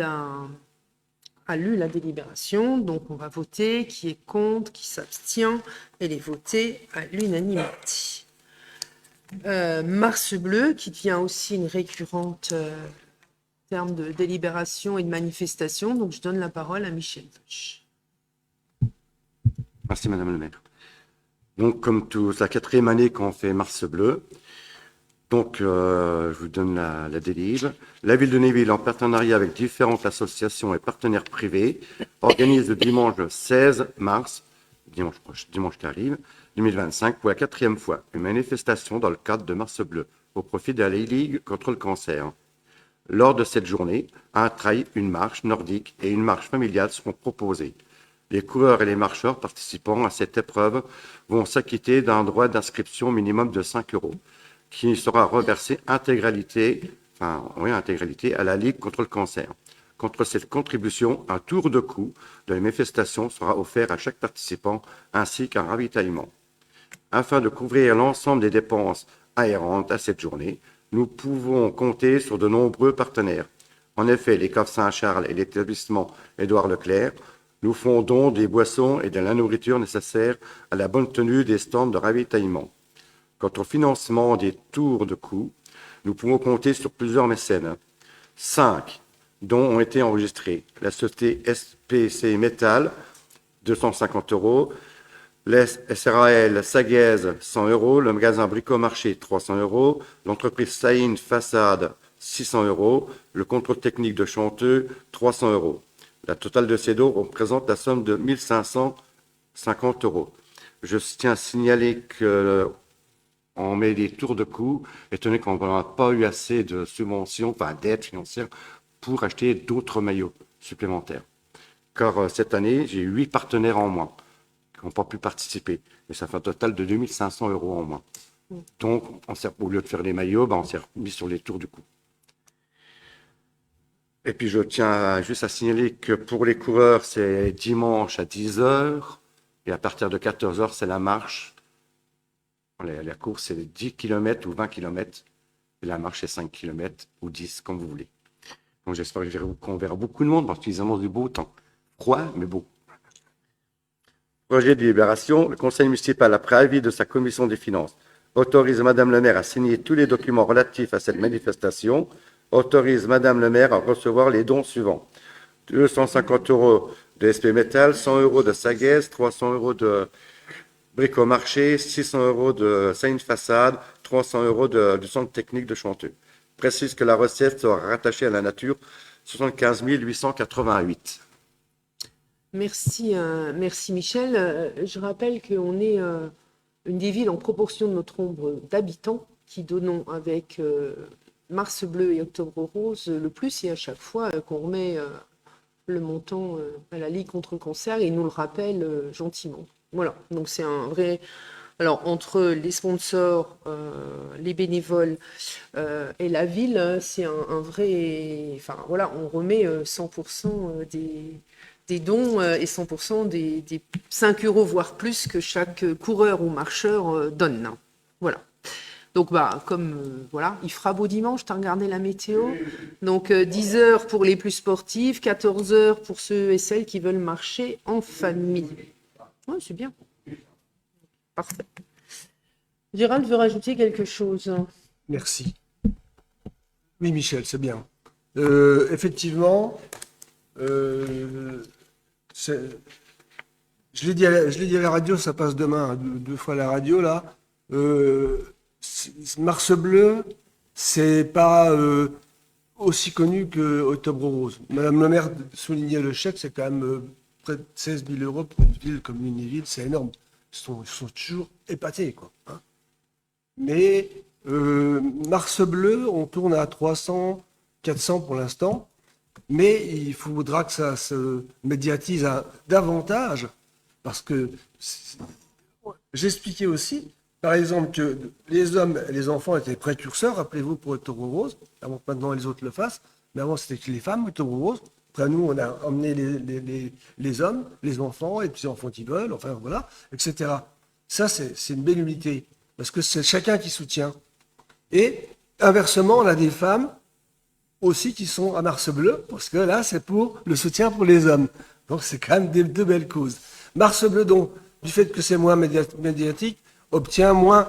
a lu la délibération, donc on va voter qui est contre, qui s'abstient. Elle est votée à l'unanimité. Mars Bleu, qui devient aussi une récurrente en termes de délibération et de manifestation. Donc, je donne la parole à Michel Deutsch. Merci, Madame le maire. Donc, comme c'est la 4e année qu'on fait Mars Bleu. Donc, je vous donne la délib. La ville de Lunéville, en partenariat avec différentes associations et partenaires privés, organise le dimanche 16 mars, dimanche qui arrive, 2025, pour la 4e fois, une manifestation dans le cadre de Mars Bleu, au profit de la Ligue contre le cancer. Lors de cette journée, un trail, une marche nordique et une marche familiale seront proposés. Les coureurs et les marcheurs participant à cette épreuve vont s'acquitter d'un droit d'inscription minimum de 5 €, qui sera reversé intégralité à la Ligue contre le cancer. Contre cette contribution, un tour de cou de la manifestation sera offert à chaque participant ainsi qu'un ravitaillement. Afin de couvrir l'ensemble des dépenses afférentes à cette journée, nous pouvons compter sur de nombreux partenaires. En effet, les caves Saint-Charles et l'établissement Édouard Leclerc nous font don des boissons et de la nourriture nécessaires à la bonne tenue des stands de ravitaillement. Quant au financement des tours de cou, nous pouvons compter sur plusieurs mécènes. 5 dont ont été enregistrés. La société SPC Metal, 250 €, SRAL Saguez, 100 €, le magasin Bricomarché, 300 €, l'entreprise Saïn Façade, 600 €, le contrôle technique de Chanteux, 300 €. La totale de ces dons représente la somme de 1 550 €. Je tiens à signaler que on met des tours de cou, étant donné qu'on n'a pas eu assez de subventions, enfin d'aides financières, pour acheter d'autres maillots supplémentaires. Car cette année, j'ai 8 partenaires en moins qui n'ont pas pu participer. Et ça fait un total de 2 500 € en moins. Donc, au lieu de faire les maillots, on s'est mis sur les tours du cou. Et puis, je tiens juste à signaler que pour les coureurs, c'est dimanche à 10 h. Et à partir de 14 h, c'est la marche. La course, c'est 10 km ou 20 km. Et la marche, c'est 5 km ou 10, comme vous voulez. Donc, j'espère qu'on verra beaucoup de monde parce qu'ils annoncent du beau temps. Froid, mais beau. Projet de délibération. Le conseil municipal, après avis de sa commission des finances, autorise Madame le maire à signer tous les documents relatifs à cette manifestation. Autorise Madame le maire à recevoir les dons suivants. 250 € de SP Metal, 100 € de Saguez, 300 € de Bricomarché, 600 € de Seine Façade, 300 € du centre technique de Chanteux. Précise que la recette sera rattachée à la nature, 75 888. Merci, merci Michel. Je rappelle qu'on est une des villes en proportion de notre nombre d'habitants qui donnons avec Mars Bleu et Octobre Rose le plus, et à chaque fois qu'on remet le montant à la Ligue contre le cancer, ils nous le rappellent gentiment. Voilà, donc c'est un vrai... Alors, entre les sponsors, les bénévoles et la ville, c'est un vrai... Enfin, voilà, on remet 100% des dons et 100% des 5 €, voire plus, que chaque coureur ou marcheur donne. Voilà. Donc, voilà, il fera beau dimanche, tu as regardé la météo. Donc, 10 h pour les plus sportifs, 14 h pour ceux et celles qui veulent marcher en famille. Ouais, c'est bien. Parfait. Gérald veut rajouter quelque chose. Merci. Oui, Michel, c'est bien. Effectivement, je l'ai dit à la radio, ça passe demain, 2 fois à la radio, là. Mars Bleu, c'est pas aussi connu que Octobre Rose. Madame le maire soulignait le chèque, c'est quand même près de 16 000 € pour une ville comme Lunéville, c'est énorme. Ils sont toujours épatés, quoi. Hein. Mais Mars Bleu, on tourne à 300, 400 pour l'instant, mais il faudra que ça se médiatise davantage, parce que j'expliquais aussi, par exemple, que les hommes et les enfants étaient précurseurs, rappelez-vous, pour Octobre Rose, avant que maintenant les autres le fassent, mais avant c'était que les femmes, Octobre Rose. Après, nous, on a emmené les hommes, les enfants, et puis les enfants qui veulent, enfin voilà, etc. Ça, c'est une belle unité, parce que c'est chacun qui soutient. Et inversement, on a des femmes aussi qui sont à Mars Bleu, parce que là, c'est pour le soutien pour les hommes. Donc, c'est quand même deux belles causes. Mars Bleu, donc, du fait que c'est moins médiatique, obtient moins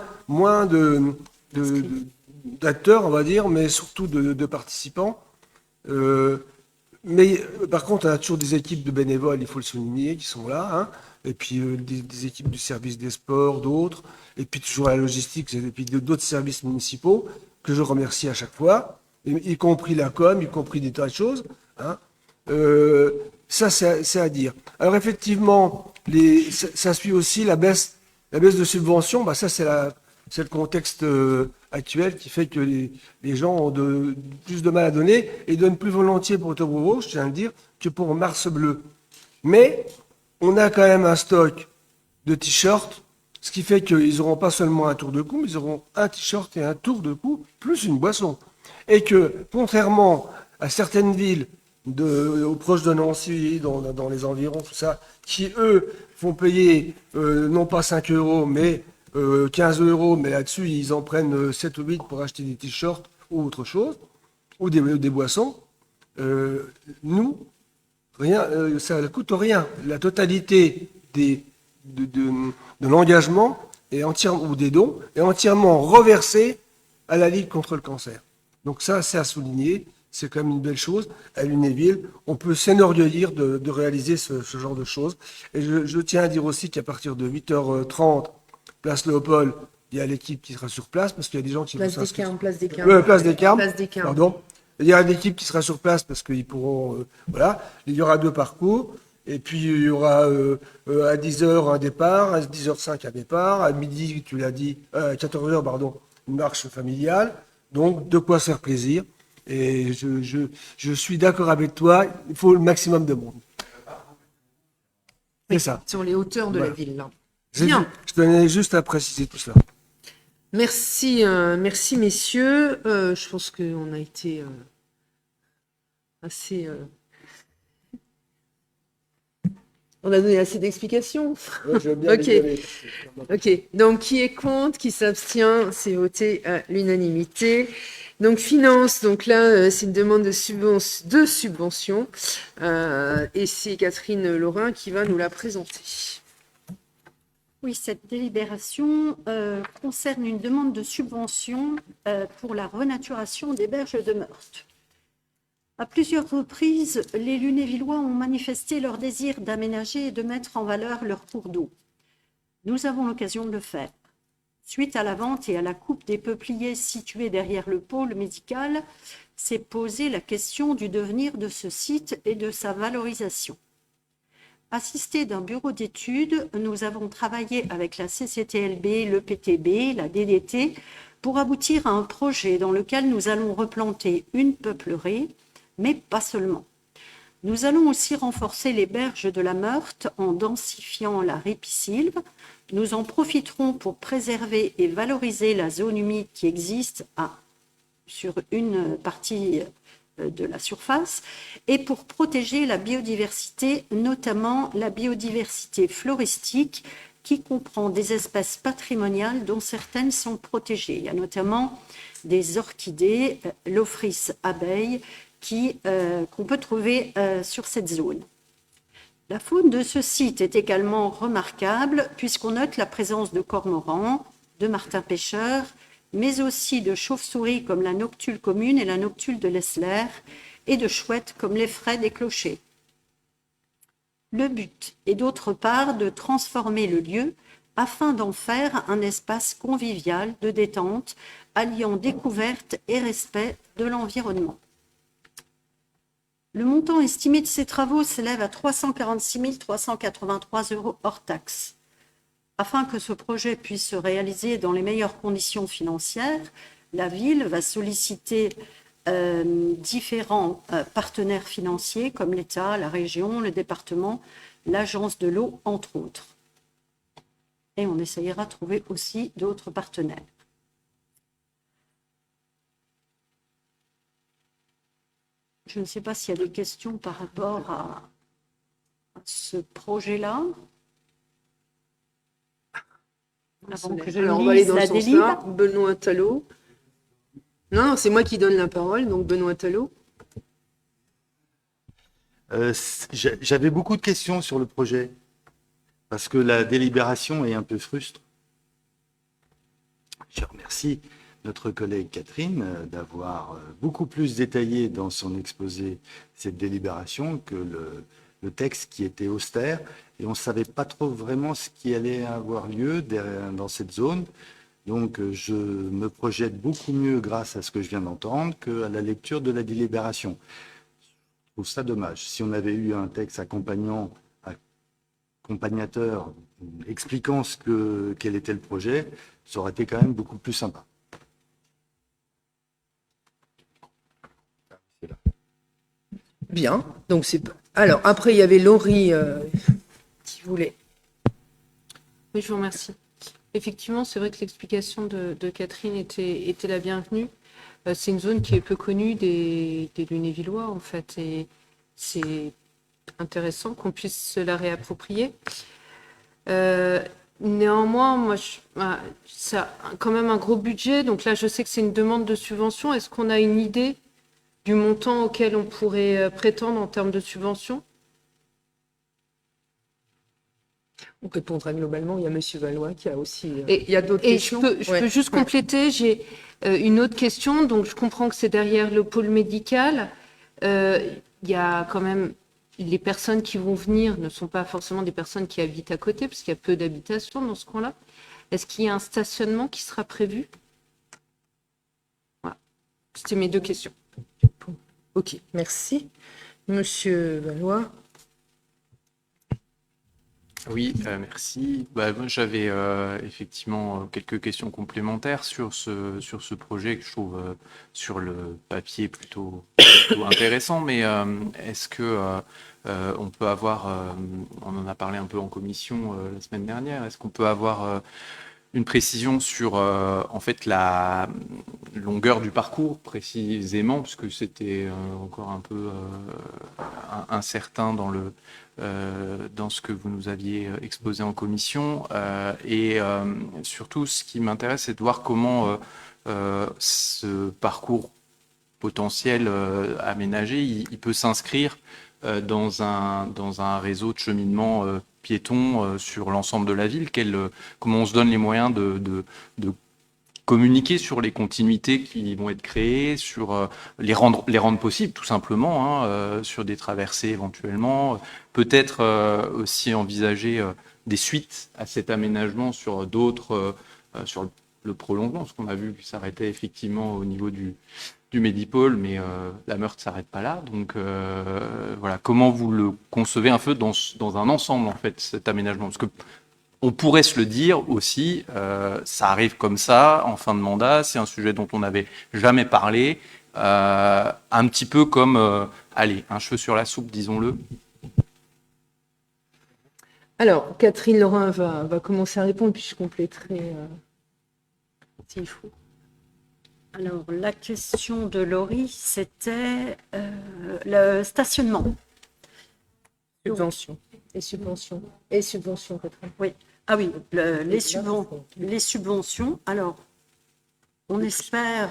d'acteurs, on va dire, mais surtout de participants. Mais par contre, on a toujours des équipes de bénévoles, il faut le souligner, qui sont là. Hein. Et puis des équipes du service des sports, d'autres. Et puis toujours la logistique, et puis d'autres services municipaux que je remercie à chaque fois, y compris la com, y compris des tas de choses. Hein. Ça, c'est à dire. Alors effectivement, ça suit aussi la baisse de subventions. Bah, ça, c'est le contexte actuel qui fait que les gens ont plus de mal à donner et donnent plus volontiers pour Octobre Rose, je tiens à le dire, que pour Mars Bleu. Mais on a quand même un stock de t-shirts, ce qui fait qu'ils n'auront pas seulement un tour de cou, mais ils auront un t-shirt et un tour de cou, plus une boisson. Et que, contrairement à certaines villes proches de Nancy, dans les environs, tout ça, qui, eux, font payer non pas 5 €, mais 15 €, mais là-dessus, ils en prennent 7 ou 8 pour acheter des t-shirts ou autre chose, ou des boissons. Nous, rien, ça ne coûte rien. La totalité de l'engagement ou des dons est entièrement reversée à la Ligue contre le cancer. Donc ça, c'est à souligner. C'est quand même une belle chose. À Lunéville, on peut s'enorgueillir de réaliser ce genre de choses. Et je tiens à dire aussi qu'à partir de 8h30, place Léopold, il y a l'équipe qui sera sur place, parce qu'il y a des gens qui vont s'inscrire. Place des Carmes. Place des Carmes. Pardon. Il y a l'équipe qui sera sur place parce qu'ils pourront... voilà. Il y aura 2 parcours. Et puis, il y aura à 10h un départ, à 10h05 un départ, à midi, tu l'as dit, à 14h, pardon, une marche familiale. Donc, de quoi se faire plaisir. Et je suis d'accord avec toi, il faut le maximum de monde. C'est ça. Sur les hauteurs de Voilà. la ville, là. Je Bien. tenais juste à préciser tout cela. Merci, merci messieurs. Je pense qu'on a été assez... On a donné assez d'explications. Ok. Ok. Donc, qui est contre, qui s'abstient, c'est voté à l'unanimité. Donc, finance, donc là, c'est une demande de subvention. Et c'est Catherine Laurin qui va nous la présenter. Oui, cette délibération concerne une demande de subvention pour la renaturation des berges de Meurthe. À plusieurs reprises, les Lunévillois ont manifesté leur désir d'aménager et de mettre en valeur leur cours d'eau. Nous avons l'occasion de le faire. Suite à la vente et à la coupe des peupliers situés derrière le pôle médical, s'est posée la question du devenir de ce site et de sa valorisation. Assistés d'un bureau d'études, nous avons travaillé avec la CCTLB, le PTB, la DDT, pour aboutir à un projet dans lequel nous allons replanter une peuplerie, mais pas seulement. Nous allons aussi renforcer les berges de la Meurthe en densifiant la ripisylve. Nous en profiterons pour préserver et valoriser la zone humide qui existe sur une partie de la surface et pour protéger la biodiversité, notamment la biodiversité floristique qui comprend des espèces patrimoniales dont certaines sont protégées. Il y a notamment des orchidées, l'Ophrys abeille, qu'on peut trouver sur cette zone. La faune de ce site est également remarquable puisqu'on note la présence de cormorans, de martins-pêcheurs, mais aussi de chauves-souris comme la noctule commune et la noctule de l'Essler, et de chouettes comme l'effraie des clochers. Le but est d'autre part de transformer le lieu afin d'en faire un espace convivial de détente, alliant découverte et respect de l'environnement. Le montant estimé de ces travaux s'élève à 346 383 € hors taxes. Afin que ce projet puisse se réaliser dans les meilleures conditions financières, la ville va solliciter différents partenaires financiers comme l'État, la région, le département, l'agence de l'eau, entre autres. Et on essayera de trouver aussi d'autres partenaires. Je ne sais pas s'il y a des questions par rapport à ce projet-là. Avant que je Alors, on va aller lise dans la ce sens-là. délib. Benoît Tallot. Non, c'est moi qui donne la parole, donc Benoît Tallot. J'avais beaucoup de questions sur le projet, parce que la délibération est un peu frustre. Je remercie notre collègue Catherine d'avoir beaucoup plus détaillé dans son exposé cette délibération que le texte qui était austère, et on ne savait pas trop vraiment ce qui allait avoir lieu dans cette zone. Donc je me projette beaucoup mieux grâce à ce que je viens d'entendre qu'à la lecture de la délibération. Je trouve ça dommage. Si on avait eu un texte accompagnateur expliquant quel était le projet, ça aurait été quand même beaucoup plus sympa. Bien. Donc c'est. Alors après, il y avait Laurie qui voulait. Oui, je vous remercie. Effectivement, c'est vrai que l'explication de Catherine était la bienvenue. C'est une zone qui est peu connue des Lunévillois, en fait, et c'est intéressant qu'on puisse se la réapproprier. Néanmoins, moi, ça a quand même un gros budget, donc là, je sais que c'est une demande de subvention. Est-ce qu'on a une idée du montant auquel on pourrait prétendre en termes de subvention? On répondra globalement. Il y a Monsieur Valois qui a aussi. Et il y a d'autres questions. Je peux juste compléter. J'ai une autre question. Donc, je comprends que c'est derrière le pôle médical. Il y a quand même les personnes qui vont venir ne sont pas forcément des personnes qui habitent à côté, parce qu'il y a peu d'habitations dans ce coin-là. Est-ce qu'il y a un stationnement qui sera prévu? Voilà. C'était mes deux questions. Ok, merci. Monsieur Valois. Oui, merci. Moi, j'avais effectivement quelques questions complémentaires sur ce projet que je trouve sur le papier plutôt intéressant, mais est-ce que on peut avoir, on en a parlé un peu en commission la semaine dernière, est-ce qu'on peut avoir une précision sur en fait la longueur du parcours précisément, puisque c'était encore un peu incertain dans ce que vous nous aviez exposé en commission. Et surtout, ce qui m'intéresse, c'est de voir comment ce parcours potentiel aménagé, il peut s'inscrire dans un réseau de cheminement piéton sur l'ensemble de la ville. Comment on se donne les moyens de communiquer sur les continuités qui vont être créées, sur les rendre possibles, tout simplement, hein, sur des traversées éventuellement. Peut-être aussi envisager des suites à cet aménagement sur d'autres, sur le prolongement, parce qu'on a vu que ça s'arrêtait effectivement au niveau du Médipôle, mais la Meurthe ne s'arrête pas là. Donc voilà, comment vous le concevez un peu dans un ensemble, en fait, cet aménagement? Parce que on pourrait se le dire aussi, ça arrive comme ça, en fin de mandat, c'est un sujet dont on n'avait jamais parlé, un petit peu comme, allez, un cheveu sur la soupe, disons-le. Alors, Catherine Laurin va commencer à répondre, puis je compléterai s'il faut. Alors, la question de Laurie, c'était le stationnement. Subventions. Et subventions. Et subventions, Catherine. Oui. Ah oui, les subventions. Alors, on espère,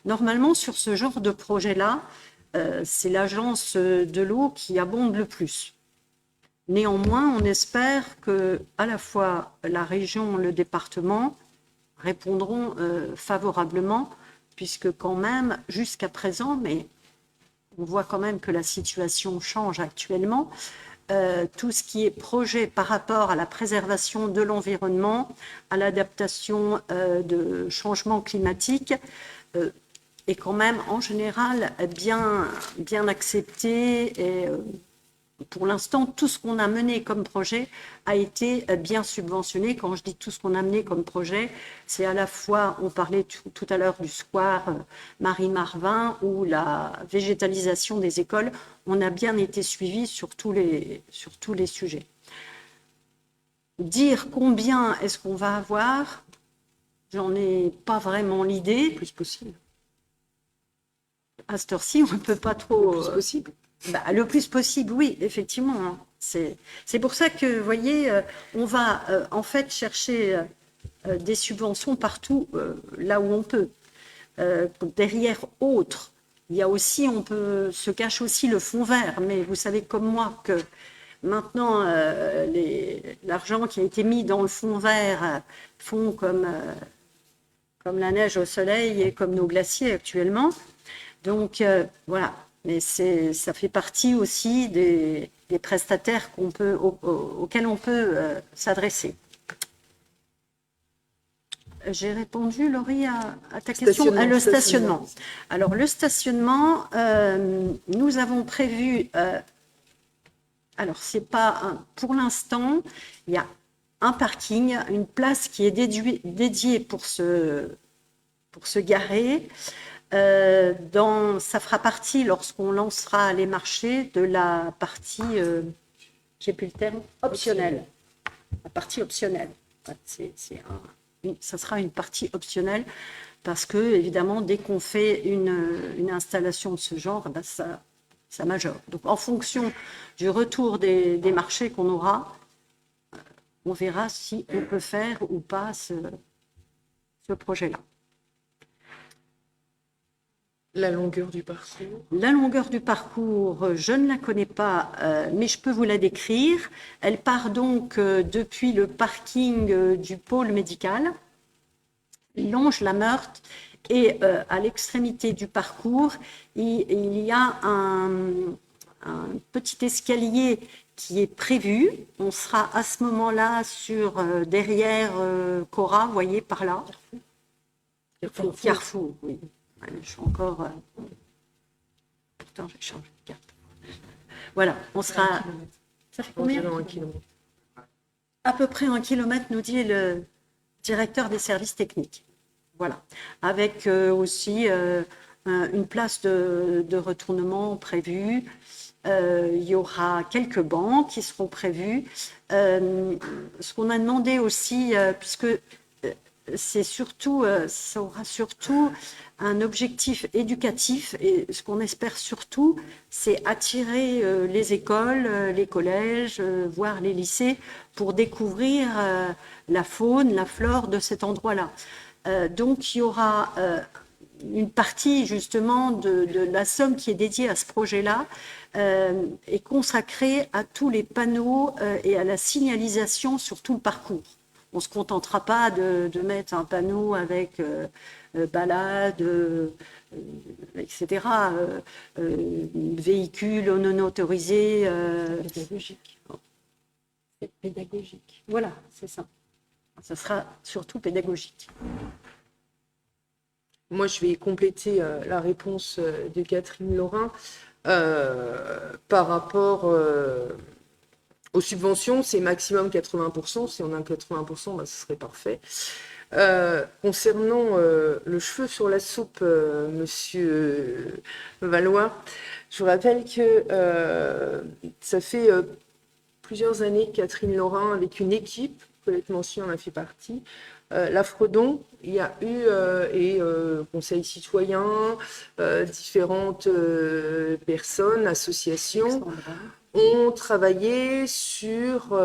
normalement, sur ce genre de projet-là, c'est l'agence de l'eau qui abonde le plus. Néanmoins, on espère que à la fois la région, le département répondront favorablement, puisque quand même, jusqu'à présent, mais on voit quand même que la situation change actuellement, tout ce qui est projet par rapport à la préservation de l'environnement, à l'adaptation de changements climatiques, est quand même en général bien accepté. Et pour l'instant, tout ce qu'on a mené comme projet a été bien subventionné. Quand je dis tout ce qu'on a mené comme projet, c'est à la fois, on parlait tout à l'heure du square Marie-Marvin ou la végétalisation des écoles, on a bien été suivi sur tous les sujets. Dire combien est-ce qu'on va avoir, j'en ai pas vraiment l'idée. Le plus possible. À cette heure-ci, on ne peut pas trop... Le plus possible. Le plus possible, oui, effectivement. C'est pour ça que, vous voyez, on va en fait chercher des subventions partout là où on peut. Derrière autres, il y a aussi, se cache aussi le fonds vert, mais vous savez comme moi que maintenant, l'argent qui a été mis dans le fonds vert fond comme la neige au soleil et comme nos glaciers actuellement. Donc, voilà. Mais ça fait partie aussi des prestataires auxquels on peut s'adresser. J'ai répondu, Laurie, à ta question. Le stationnement. Alors, le stationnement, nous avons prévu... alors, c'est pas... pour l'instant, il y a un parking, une place qui est dédiée pour se garer. Ça fera partie, lorsqu'on lancera les marchés, de la partie, j'ai plus le terme, optionnelle. La partie optionnelle. Ça sera une partie optionnelle parce que, évidemment, dès qu'on fait une installation de ce genre, ça majeure. Donc, en fonction du retour des marchés qu'on aura, on verra si on peut faire ou pas ce projet-là. La longueur du parcours. La longueur du parcours, je ne la connais pas, mais je peux vous la décrire. Elle part donc depuis le parking du pôle médical, longe la Meurthe, et à l'extrémité du parcours, il y a un petit escalier qui est prévu. On sera à ce moment-là derrière Cora, vous voyez par là. Carrefour, oui. Je suis encore... Pourtant, j'ai changé de carte. Voilà, on sera... Ça fait combien? 1 kilomètre. À peu près 1 kilomètre, nous dit le directeur des services techniques. Voilà. Avec aussi une place de retournement prévue. Il y aura quelques bancs qui seront prévus. Ce qu'on a demandé aussi, puisque c'est surtout, ça aura surtout un objectif éducatif, et ce qu'on espère surtout, c'est attirer les écoles, les collèges, voire les lycées, pour découvrir la faune, la flore de cet endroit-là. Donc il y aura une partie justement de la somme qui est dédiée à ce projet-là est consacrée à tous les panneaux et à la signalisation sur tout le parcours. On ne se contentera pas de mettre un panneau avec balade, etc., véhicules non autorisés. Pédagogique. Pédagogique. Voilà, c'est ça. Ça sera surtout pédagogique. Moi, je vais compléter la réponse de Catherine Laurin par rapport aux subventions. C'est maximum 80%. Si on a 80%, ce serait parfait. Concernant le cheveu sur la soupe, Monsieur Valois, je vous rappelle que ça fait plusieurs années que Catherine Laurin, avec une équipe, Colette Mention en a fait partie, l'Afredon, il y a eu, et Conseil citoyen, différentes personnes, associations, ont travaillé sur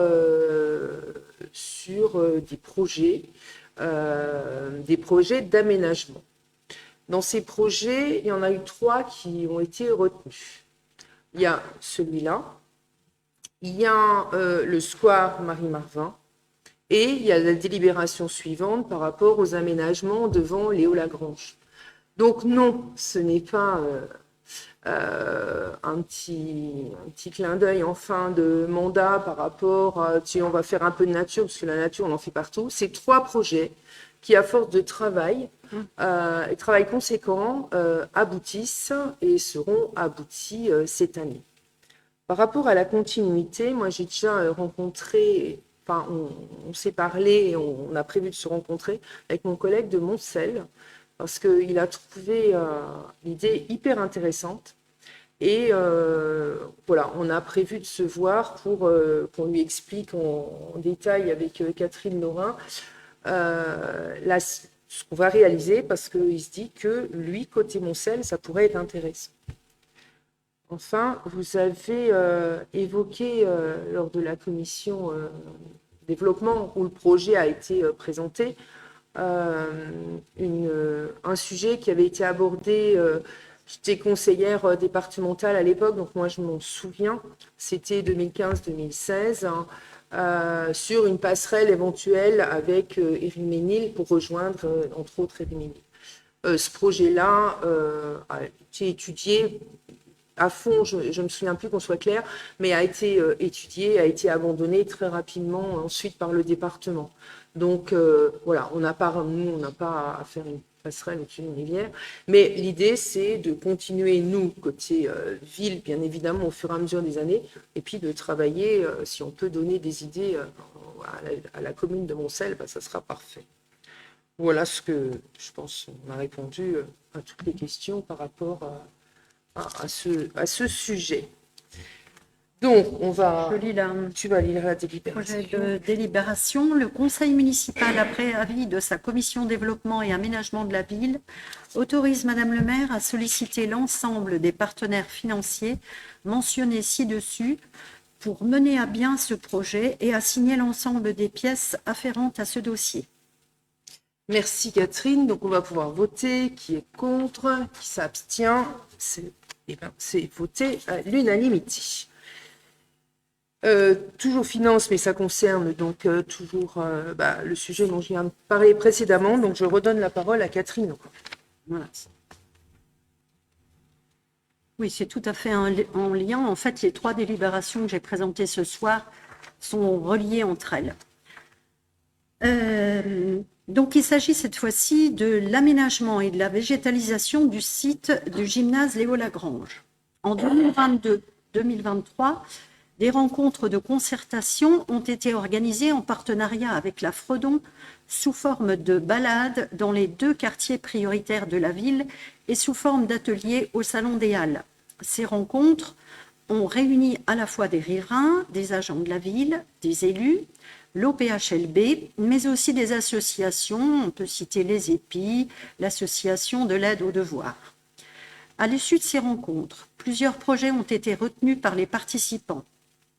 des projets d'aménagement. Dans ces projets, il y en a eu 3 qui ont été retenus. Il y a celui-là, il y a le square Marie-Marvin, et il y a la délibération suivante par rapport aux aménagements devant Léo Lagrange. Donc non, ce n'est pas un petit clin d'œil en fin de mandat par rapport à on va faire un peu de nature, parce que la nature, on en fait partout. C'est 3 projets qui, à force de travail, et travail conséquent, aboutissent et seront aboutis cette année. Par rapport à la continuité, moi j'ai déjà rencontré, enfin on s'est parlé et on a prévu de se rencontrer avec mon collègue de Moncel, parce qu'il a trouvé l'idée hyper intéressante. Et voilà, on a prévu de se voir pour qu'on lui explique en détail avec Catherine Laurin ce qu'on va réaliser, parce qu'il se dit que lui, côté Moncel, ça pourrait être intéressant. Enfin, vous avez évoqué lors de la commission développement où le projet a été présenté, un sujet qui avait été abordé. J'étais conseillère départementale à l'époque, donc moi je m'en souviens, c'était 2015-2016, sur une passerelle éventuelle avec Ériménil pour rejoindre, entre autres, Ériménil. Ce projet-là a été étudié à fond, je ne me souviens plus qu'on soit clair, mais a été étudié, a été abandonné très rapidement ensuite par le département. Donc voilà, on n'a pas à faire une passerelle au-dessus d'une rivière, mais l'idée c'est de continuer, nous, côté ville, bien évidemment, au fur et à mesure des années, et puis de travailler, si on peut donner des idées à la commune de Moncel, ça sera parfait. Voilà ce que je pense, on a répondu à toutes les questions par rapport à ce sujet. Donc, tu vas lire la délibération. Projet de délibération. Le conseil municipal, après avis de sa commission développement et aménagement de la ville, autorise Madame le maire à solliciter l'ensemble des partenaires financiers mentionnés ci-dessus pour mener à bien ce projet et à signer l'ensemble des pièces afférentes à ce dossier. Merci Catherine. Donc, on va pouvoir voter. Qui est contre? Qui s'abstient? C'est voté à l'unanimité. Toujours finance, mais ça concerne donc toujours le sujet dont je viens de parler précédemment. Donc, je redonne la parole à Catherine. Voilà. Oui, c'est tout à fait en lien. En fait, les 3 délibérations que j'ai présentées ce soir sont reliées entre elles. Donc, il s'agit cette fois-ci de l'aménagement et de la végétalisation du site du gymnase Léo Lagrange. En 2022-2023, Des rencontres de concertation ont été organisées en partenariat avec la Fredon sous forme de balades dans les 2 quartiers prioritaires de la ville et sous forme d'ateliers au Salon des Halles. Ces rencontres ont réuni à la fois des riverains, des agents de la ville, des élus, l'OPHLB, mais aussi des associations, on peut citer les EPI, l'association de l'aide aux devoirs. À l'issue de ces rencontres, plusieurs projets ont été retenus par les participants.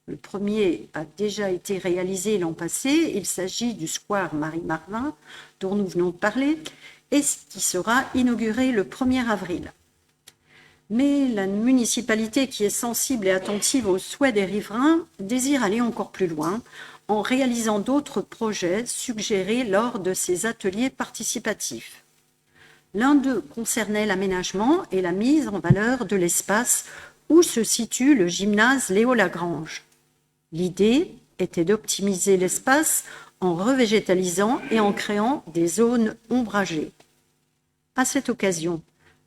Le premier a déjà été réalisé l'an passé, il s'agit du square Marie-Marvin, dont nous venons de parler, et qui sera inauguré le 1er avril. Mais la municipalité, qui est sensible et attentive aux souhaits des riverains, désire aller encore plus loin en réalisant d'autres projets suggérés lors de ces ateliers participatifs. L'un d'eux concernait l'aménagement et la mise en valeur de l'espace où se situe le gymnase Léo Lagrange. L'idée était d'optimiser l'espace en revégétalisant et en créant des zones ombragées. À cette occasion,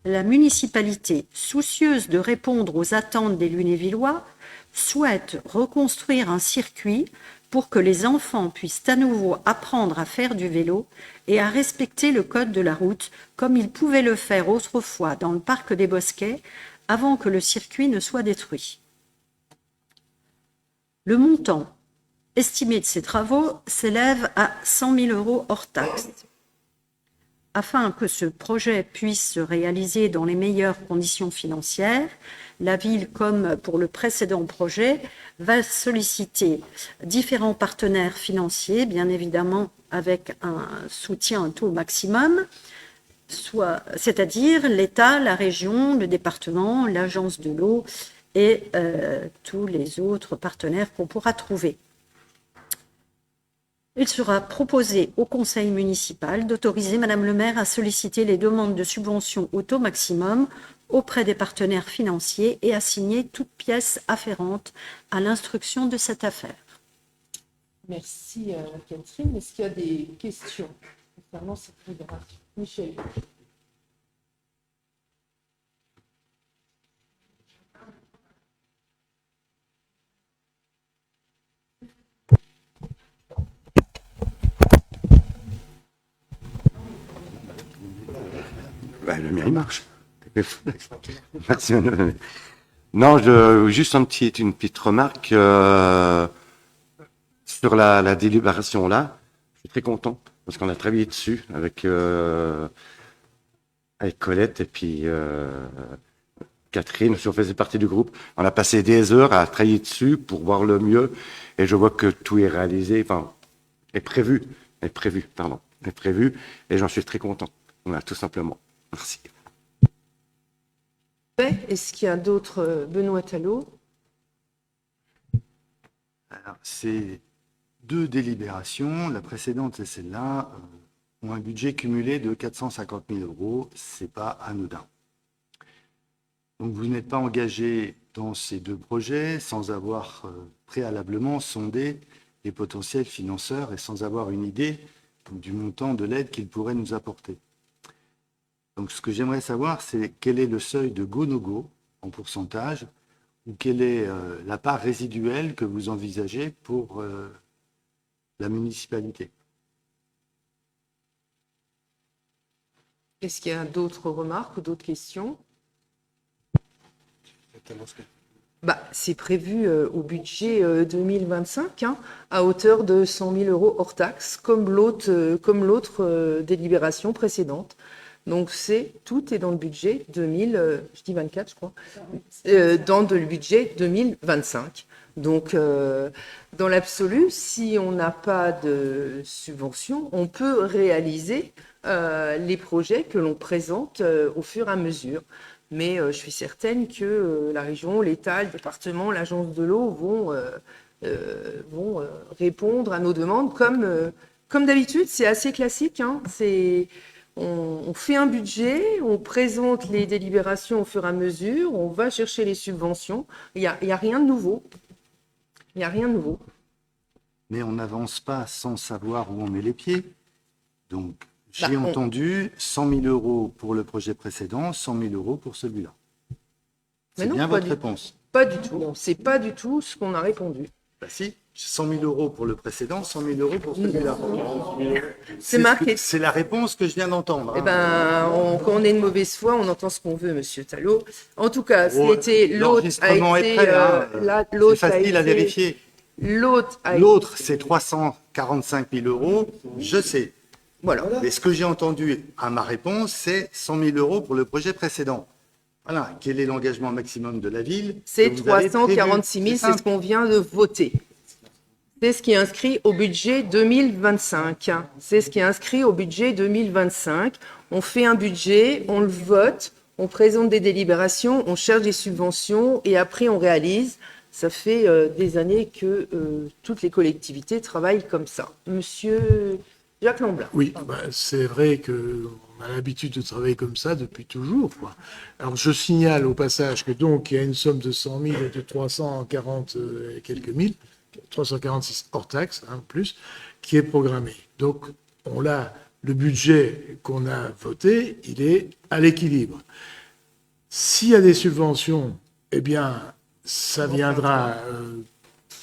la municipalité, soucieuse de répondre aux attentes des Lunévillois, souhaite reconstruire un circuit pour que les enfants puissent à nouveau apprendre à faire du vélo et à respecter le code de la route comme ils pouvaient le faire autrefois dans le parc des Bosquets avant que le circuit ne soit détruit. Le montant estimé de ces travaux s'élève à 100 000 € hors taxes. Afin que ce projet puisse se réaliser dans les meilleures conditions financières, la ville, comme pour le précédent projet, va solliciter différents partenaires financiers, bien évidemment avec un soutien à taux maximum, c'est-à-dire l'État, la région, le département, l'agence de l'eau et tous les autres partenaires qu'on pourra trouver. Il sera proposé au conseil municipal d'autoriser Madame le maire à solliciter les demandes de subventions au taux maximum auprès des partenaires financiers et à signer toute pièce afférente à l'instruction de cette affaire. Merci Catherine. Est-ce qu'il y a des questions concernant cette libération? Michel. Le mien, il marche. Merci, madame. Non, juste une petite remarque sur la délibération là. Je suis très content parce qu'on a travaillé dessus avec Colette et puis Catherine, on faisait partie du groupe. On a passé des heures à travailler dessus pour voir le mieux et je vois que tout est réalisé, est prévu et j'en suis très content. Voilà, tout simplement. Merci. Est-ce qu'il y a d'autres, Benoît Tallot? Alors, c'est 2 délibérations. La précédente et celle-là ont un budget cumulé de 450 000 €. Ce n'est pas anodin. Donc, vous n'êtes pas engagé dans ces 2 projets sans avoir préalablement sondé les potentiels financeurs et sans avoir une idée du montant de l'aide qu'ils pourraient nous apporter. Donc, ce que j'aimerais savoir, c'est quel est le seuil de go-no-go en pourcentage ou quelle est la part résiduelle que vous envisagez pour la municipalité. Est-ce qu'il y a d'autres remarques ou d'autres questions? C'est prévu au budget 2025 à hauteur de 100 000 € hors taxe, comme l'autre délibération précédente. Donc, tout est dans le budget 2024, je crois, dans le budget 2025. Donc, dans l'absolu, si on n'a pas de subvention, on peut réaliser les projets que l'on présente au fur et à mesure. Mais je suis certaine que la région, l'État, le département, l'agence de l'eau vont répondre à nos demandes comme d'habitude. C'est assez classique, on fait un budget, on présente les délibérations au fur et à mesure, on va chercher les subventions. Il y a rien de nouveau. Il n'y a rien de nouveau. Mais on n'avance pas sans savoir où on met les pieds. Donc, j'ai entendu 100 000 € pour le projet précédent, 100 000 € pour celui-là. C'est bien votre réponse. Pas du tout. C'est pas du tout ce qu'on a répondu. Bah si, 100 000 euros pour le précédent, 100 000 euros pour celui-là. C'est marqué. C'est la réponse que je viens d'entendre. Eh hein. ben, quand on est de mauvaise foi, on entend ce qu'on veut, Monsieur Talot. En tout cas, Oh, c'était l'autre a l'enregistrement été. est prêt, hein. L'autre C'est facile à vérifier. L'autre, c'est 345 000 euros, je sais. Voilà. Mais ce que j'ai entendu à ma réponse, c'est 100 000 euros pour le projet précédent. Voilà. Quel est l'engagement maximum de la ville? C'est que vous avez prévu? 346 000, c'est ce qu'on vient de voter. C'est ce qui est inscrit au budget 2025. C'est ce qui est inscrit au budget 2025. On fait un budget, on le vote, on présente des délibérations, on cherche des subventions et après on réalise. Ça fait des années que toutes les collectivités travaillent comme ça. Monsieur Jacques Lamblin. Oui, c'est vrai qu'on a l'habitude de travailler comme ça depuis toujours, quoi. Alors, je signale au passage que donc, il y a une somme de 100 000 et de 340 et quelques mille, 346 hors taxe, hein, plus, qui est programmée. Donc, le budget qu'on a voté, il est à l'équilibre. S'il y a des subventions, eh bien, ça viendra.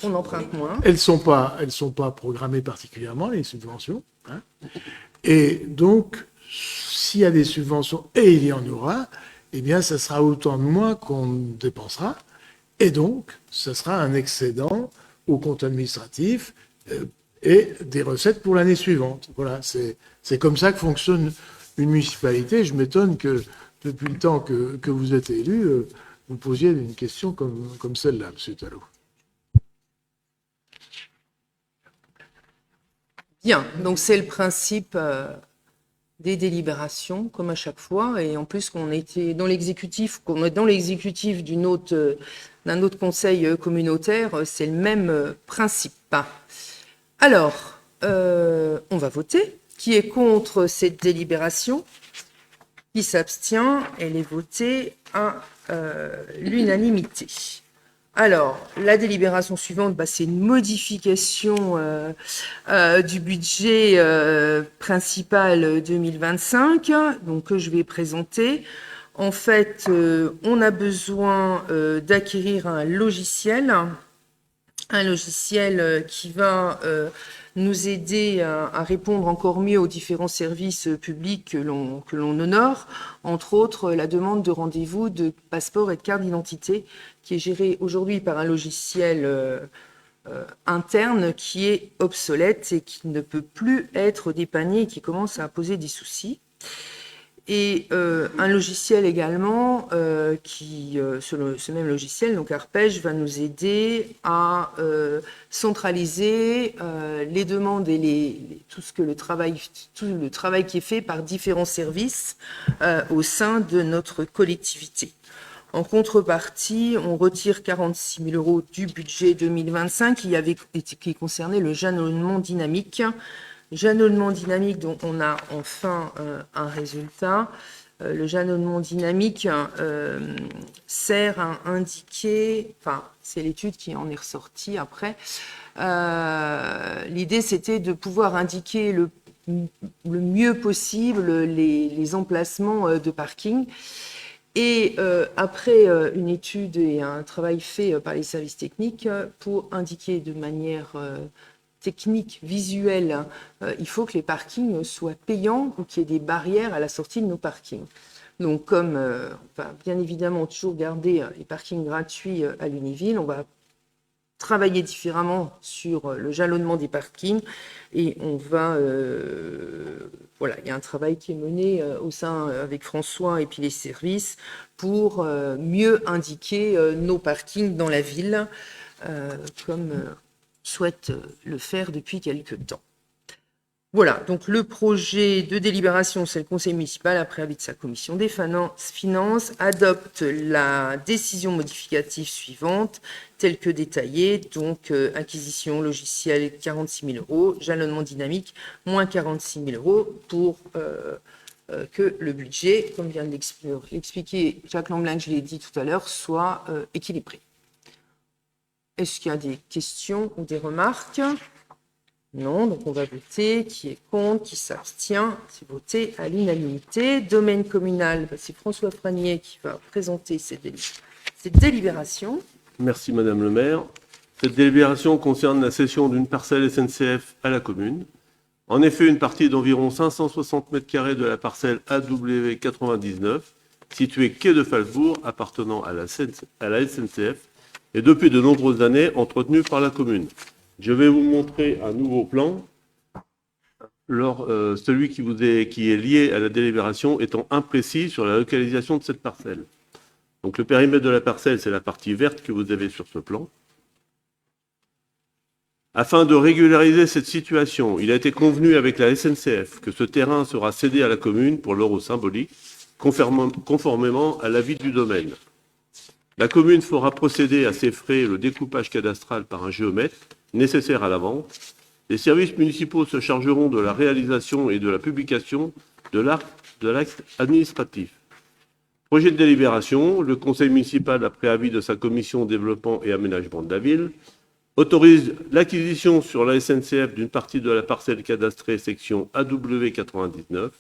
On emprunte moins. Elles sont pas programmées particulièrement, les subventions. Hein. Et donc, s'il y a des subventions, et il y en aura, eh bien, ça sera autant de moins qu'on dépensera. Et donc, ça sera un excédent au compte administratif et des recettes pour l'année suivante. Voilà, c'est comme ça que fonctionne une municipalité. Je m'étonne que depuis le temps que vous êtes élu, vous posiez une question comme celle-là, M. Talot. Bien, donc c'est le principe des délibérations, comme à chaque fois, et en plus qu'on était dans l'exécutif, qu'on est dans l'exécutif d'un autre conseil communautaire, c'est le même principe. Alors, on va voter. Qui est contre cette délibération? Qui s'abstient? Elle est votée à l'unanimité. Alors, la délibération suivante, c'est une modification du budget principal 2025, donc que je vais présenter. En fait, on a besoin d'acquérir un logiciel qui va nous aider à répondre encore mieux aux différents services publics que l'on honore, entre autres la demande de rendez-vous de passeport et de carte d'identité, qui est gérée aujourd'hui par un logiciel interne qui est obsolète et qui ne peut plus être dépanné et qui commence à poser des soucis. Et un logiciel également, ce même logiciel, donc Arpège, va nous aider à centraliser les demandes et tout le travail qui est fait par différents services au sein de notre collectivité. En contrepartie, on retire 46 000 euros du budget 2025 qui concernait le jalonnement dynamique. Jalonnement dynamique, dont on a enfin un résultat. Le jalonnement dynamique sert à indiquer, c'est l'étude qui en est ressortie après. L'idée, c'était de pouvoir indiquer le mieux possible les emplacements de parking. Et après une étude et un travail fait par les services techniques pour indiquer de manière technique, visuelle, il faut que les parkings soient payants ou qu'il y ait des barrières à la sortie de nos parkings. Donc comme on va bien évidemment toujours garder les parkings gratuits à Lunéville, on va travailler différemment sur le jalonnement des parkings et on va... voilà, il y a un travail qui est mené au sein avec François et puis les services pour mieux indiquer nos parkings dans la ville, comme souhaite le faire depuis quelque temps. Voilà, donc le projet de délibération, c'est le conseil municipal, après avis de sa commission des finances, adopte la décision modificative suivante, telle que détaillée, donc acquisition logicielle 46 000 euros, jalonnement dynamique moins 46 000 euros pour que le budget, comme vient de l'expliquer Jacques Lamblin, que je l'ai dit tout à l'heure, soit équilibré. Est-ce qu'il y a des questions ou des remarques? Non, donc on va voter. Qui est contre? Qui s'abstient? C'est voté à l'unanimité. Domaine communal, c'est François Franier qui va présenter cette délibération. Merci Madame le maire. Cette délibération concerne la cession d'une parcelle SNCF à la commune. En effet, une partie d'environ 560 m² de la parcelle AW 99, située quai de Falsbourg, appartenant à la SNCF, est depuis de nombreuses années entretenue par la commune. Je vais vous montrer un nouveau plan, celui qui est lié à la délibération étant imprécis sur la localisation de cette parcelle. Donc le périmètre de la parcelle, c'est la partie verte que vous avez sur ce plan. Afin de régulariser cette situation, il a été convenu avec la SNCF que ce terrain sera cédé à la commune pour l'euro symbolique, conformément à l'avis du domaine. La commune fera procéder à ses frais le découpage cadastral par un géomètre nécessaire à la vente. Les services municipaux se chargeront de la réalisation et de la publication de l'acte administratif. Projet de délibération, le conseil municipal, après avis de sa commission développement et aménagement de la ville, autorise l'acquisition sur la SNCF d'une partie de la parcelle cadastrée section AW 99,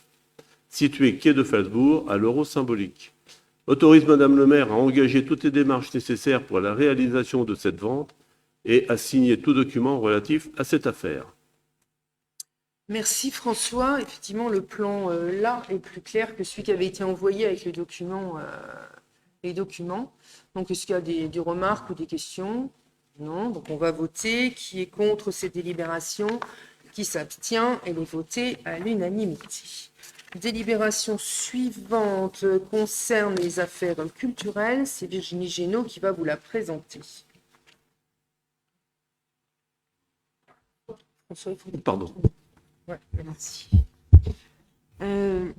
située quai de Falsbourg, à l'euro symbolique. Autorise Madame le maire à engager toutes les démarches nécessaires pour la réalisation de cette vente et à signer tout document relatif à cette affaire. Merci François. Effectivement, le plan là est plus clair que celui qui avait été envoyé avec les documents. Donc, est-ce qu'il y a des remarques ou des questions? Non. Donc, on va voter. Qui est contre ces délibérations? Qui s'abstient? Elle est votée à l'unanimité. Délibération suivante concerne les affaires culturelles. C'est Virginie Génaud qui va vous la présenter. François, il faut... Pardon. Ouais, merci. Le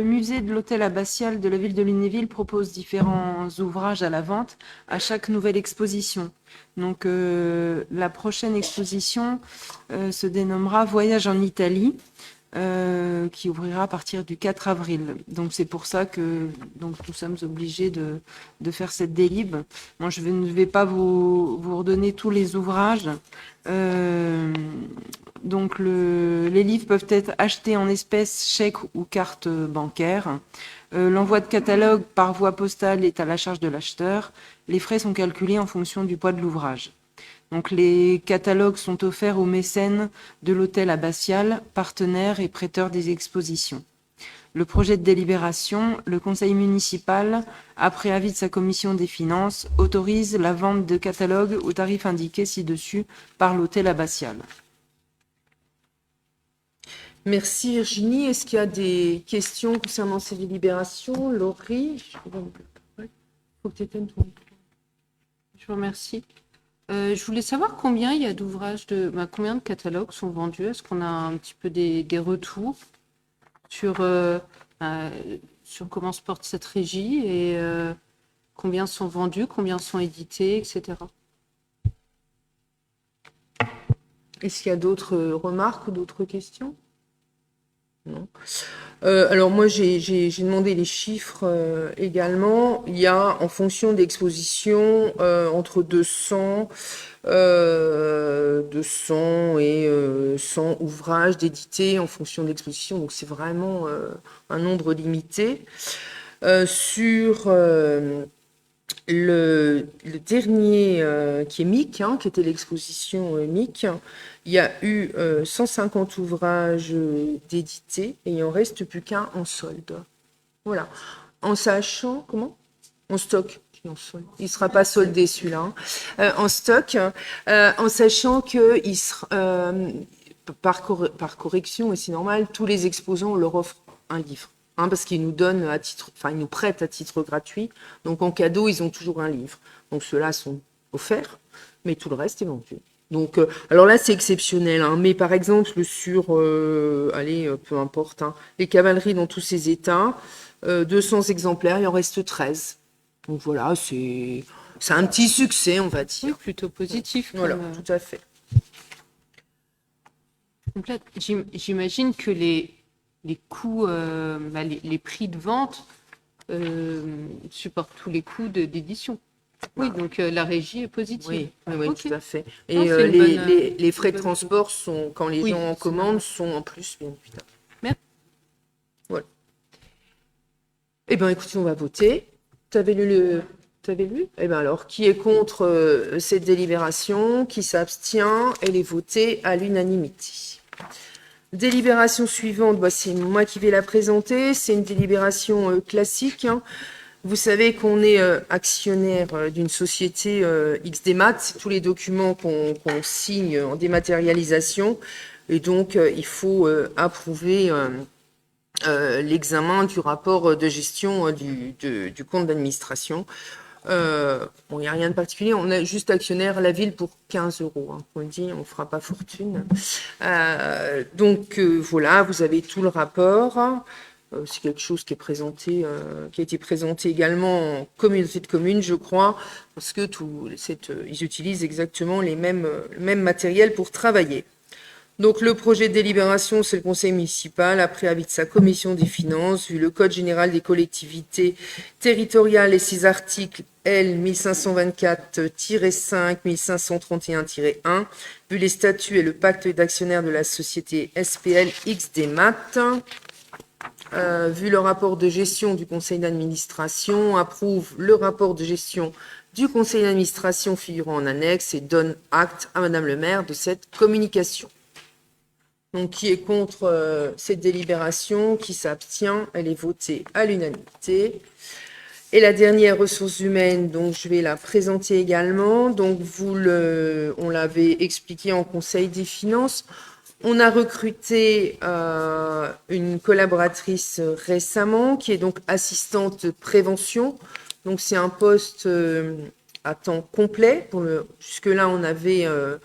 musée de l'hôtel abbatial de la ville de Lunéville propose différents ouvrages à la vente à chaque nouvelle exposition. Donc, la prochaine exposition se dénommera Voyage en Italie, qui ouvrira à partir du 4 avril. Donc, c'est pour ça que nous sommes obligés de faire cette délib. Moi, je ne vais pas vous redonner tous les ouvrages. Les livres peuvent être achetés en espèces, chèques ou cartes bancaires. L'envoi de catalogue par voie postale est à la charge de l'acheteur. Les frais sont calculés en fonction du poids de l'ouvrage. Donc, les catalogues sont offerts aux mécènes de l'hôtel abbatial, partenaires et prêteurs des expositions. Le projet de délibération, le conseil municipal, après avis de sa commission des finances, autorise la vente de catalogues au tarif indiqué ci-dessus par l'hôtel abbatial. Merci Virginie. Est-ce qu'il y a des questions concernant ces délibérations? Laurie, faut que tu éteignes ton... Je vous remercie. Je voulais savoir combien il y a d'ouvrages, combien de catalogues sont vendus. Est-ce qu'on a un petit peu des retours sur comment se porte cette régie et combien sont vendus, combien sont édités, etc. Est-ce qu'il y a d'autres remarques ou d'autres questions? Non. Alors moi, j'ai demandé les chiffres également. Il y a, en fonction d'exposition, entre 200 et 100 ouvrages d'édités en fonction de l'exposition. Donc, c'est vraiment un nombre limité. Sur le dernier, qui est MIC, qui était l'exposition MIC, il y a eu 150 ouvrages d'édités et il n'en reste plus qu'un en solde. Voilà. En sachant... Comment? En stock. Il ne sera pas soldé celui-là. En stock. En sachant que par correction, et c'est normal, tous les exposants, on leur offre un livre. Parce qu'ils nous donnent ils nous prêtent à titre gratuit. Donc en cadeau, ils ont toujours un livre. Donc ceux-là sont offerts, mais tout le reste est vendu. Donc, alors là, c'est exceptionnel, mais par exemple, sur, peu importe, les cavaleries dans tous ces états, 200 exemplaires, il en reste 13. Donc voilà, c'est un petit succès, on va dire. Plutôt positif. Voilà, tout à fait. Donc là, j'imagine que les coûts, les prix de vente supportent tous les coûts d'édition. Oui, donc la régie est positive. Oui, Okay. Tout à fait. Et Non, les frais de transport, quand les gens en commandent, sont en plus, bien évidemment. Merci. Voilà. Eh bien, écoutez, on va voter. Tu avais lu le Vous avez lu? Eh bien alors, qui est contre cette délibération? Qui s'abstient? Elle est votée à l'unanimité. Délibération suivante, bah, c'est moi qui vais la présenter. C'est une délibération classique, hein. Vous savez qu'on est actionnaire d'une société XDMAT. C'est tous les documents qu'on signe en dématérialisation. Et donc, il faut approuver l'examen du rapport de gestion du compte d'administration. Bon, il n'y a rien de particulier, on est juste actionnaire à la ville pour 15 €. Hein. On le dit, on ne fera pas fortune. Donc voilà, vous avez tout le rapport. C'est quelque chose qui est présenté, qui a été présenté également en communauté de communes, je crois, parce que ils utilisent exactement le même matériel pour travailler. Donc le projet de délibération, c'est le conseil municipal, après avis de sa commission des finances, vu le code général des collectivités territoriales et ses articles L 1524-5, 1531-1, vu les statuts et le pacte d'actionnaires de la société SPL XDMAT, vu le rapport de gestion du conseil d'administration, approuve le rapport de gestion du conseil d'administration figurant en annexe et donne acte à Madame le maire de cette communication. Donc, qui est contre cette délibération, qui s'abstient, elle est votée à l'unanimité. Et la dernière, ressources humaines, donc je vais la présenter également. Donc, on l'avait expliqué en Conseil des finances. On a recruté une collaboratrice récemment, qui est donc assistante prévention. Donc, c'est un poste à temps complet. Jusque-là, on avait un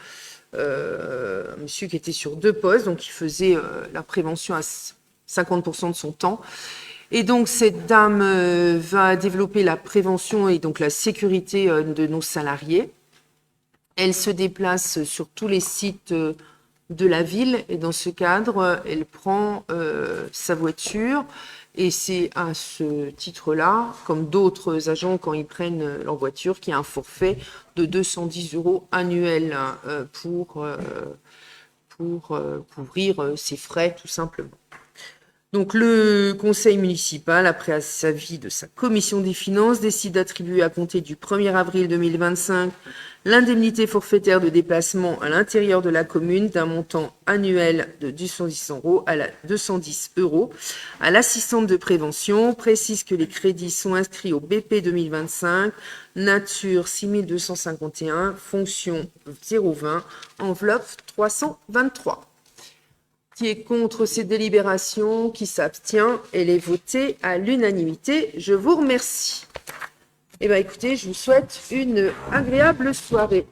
monsieur qui était sur 2 postes, donc il faisait la prévention à 50% de son temps. Et donc, cette dame va développer la prévention et donc la sécurité de nos salariés. Elle se déplace sur tous les sites de la ville et dans ce cadre, elle prend sa voiture. Et c'est à ce titre-là, comme d'autres agents quand ils prennent leur voiture, qu'il y a un forfait de 210 € annuels pour couvrir ses frais, tout simplement. Donc, le conseil municipal, après avis de sa commission des finances, décide d'attribuer à compter du 1er avril 2025 l'indemnité forfaitaire de déplacement à l'intérieur de la commune d'un montant annuel de 210 € à l'assistante de prévention. Précise que les crédits sont inscrits au BP 2025, nature 6251, fonction 020, enveloppe 323. Qui est contre ces délibérations, qui s'abstient, elle est votée à l'unanimité. Je vous remercie. Eh bien, écoutez, je vous souhaite une agréable soirée.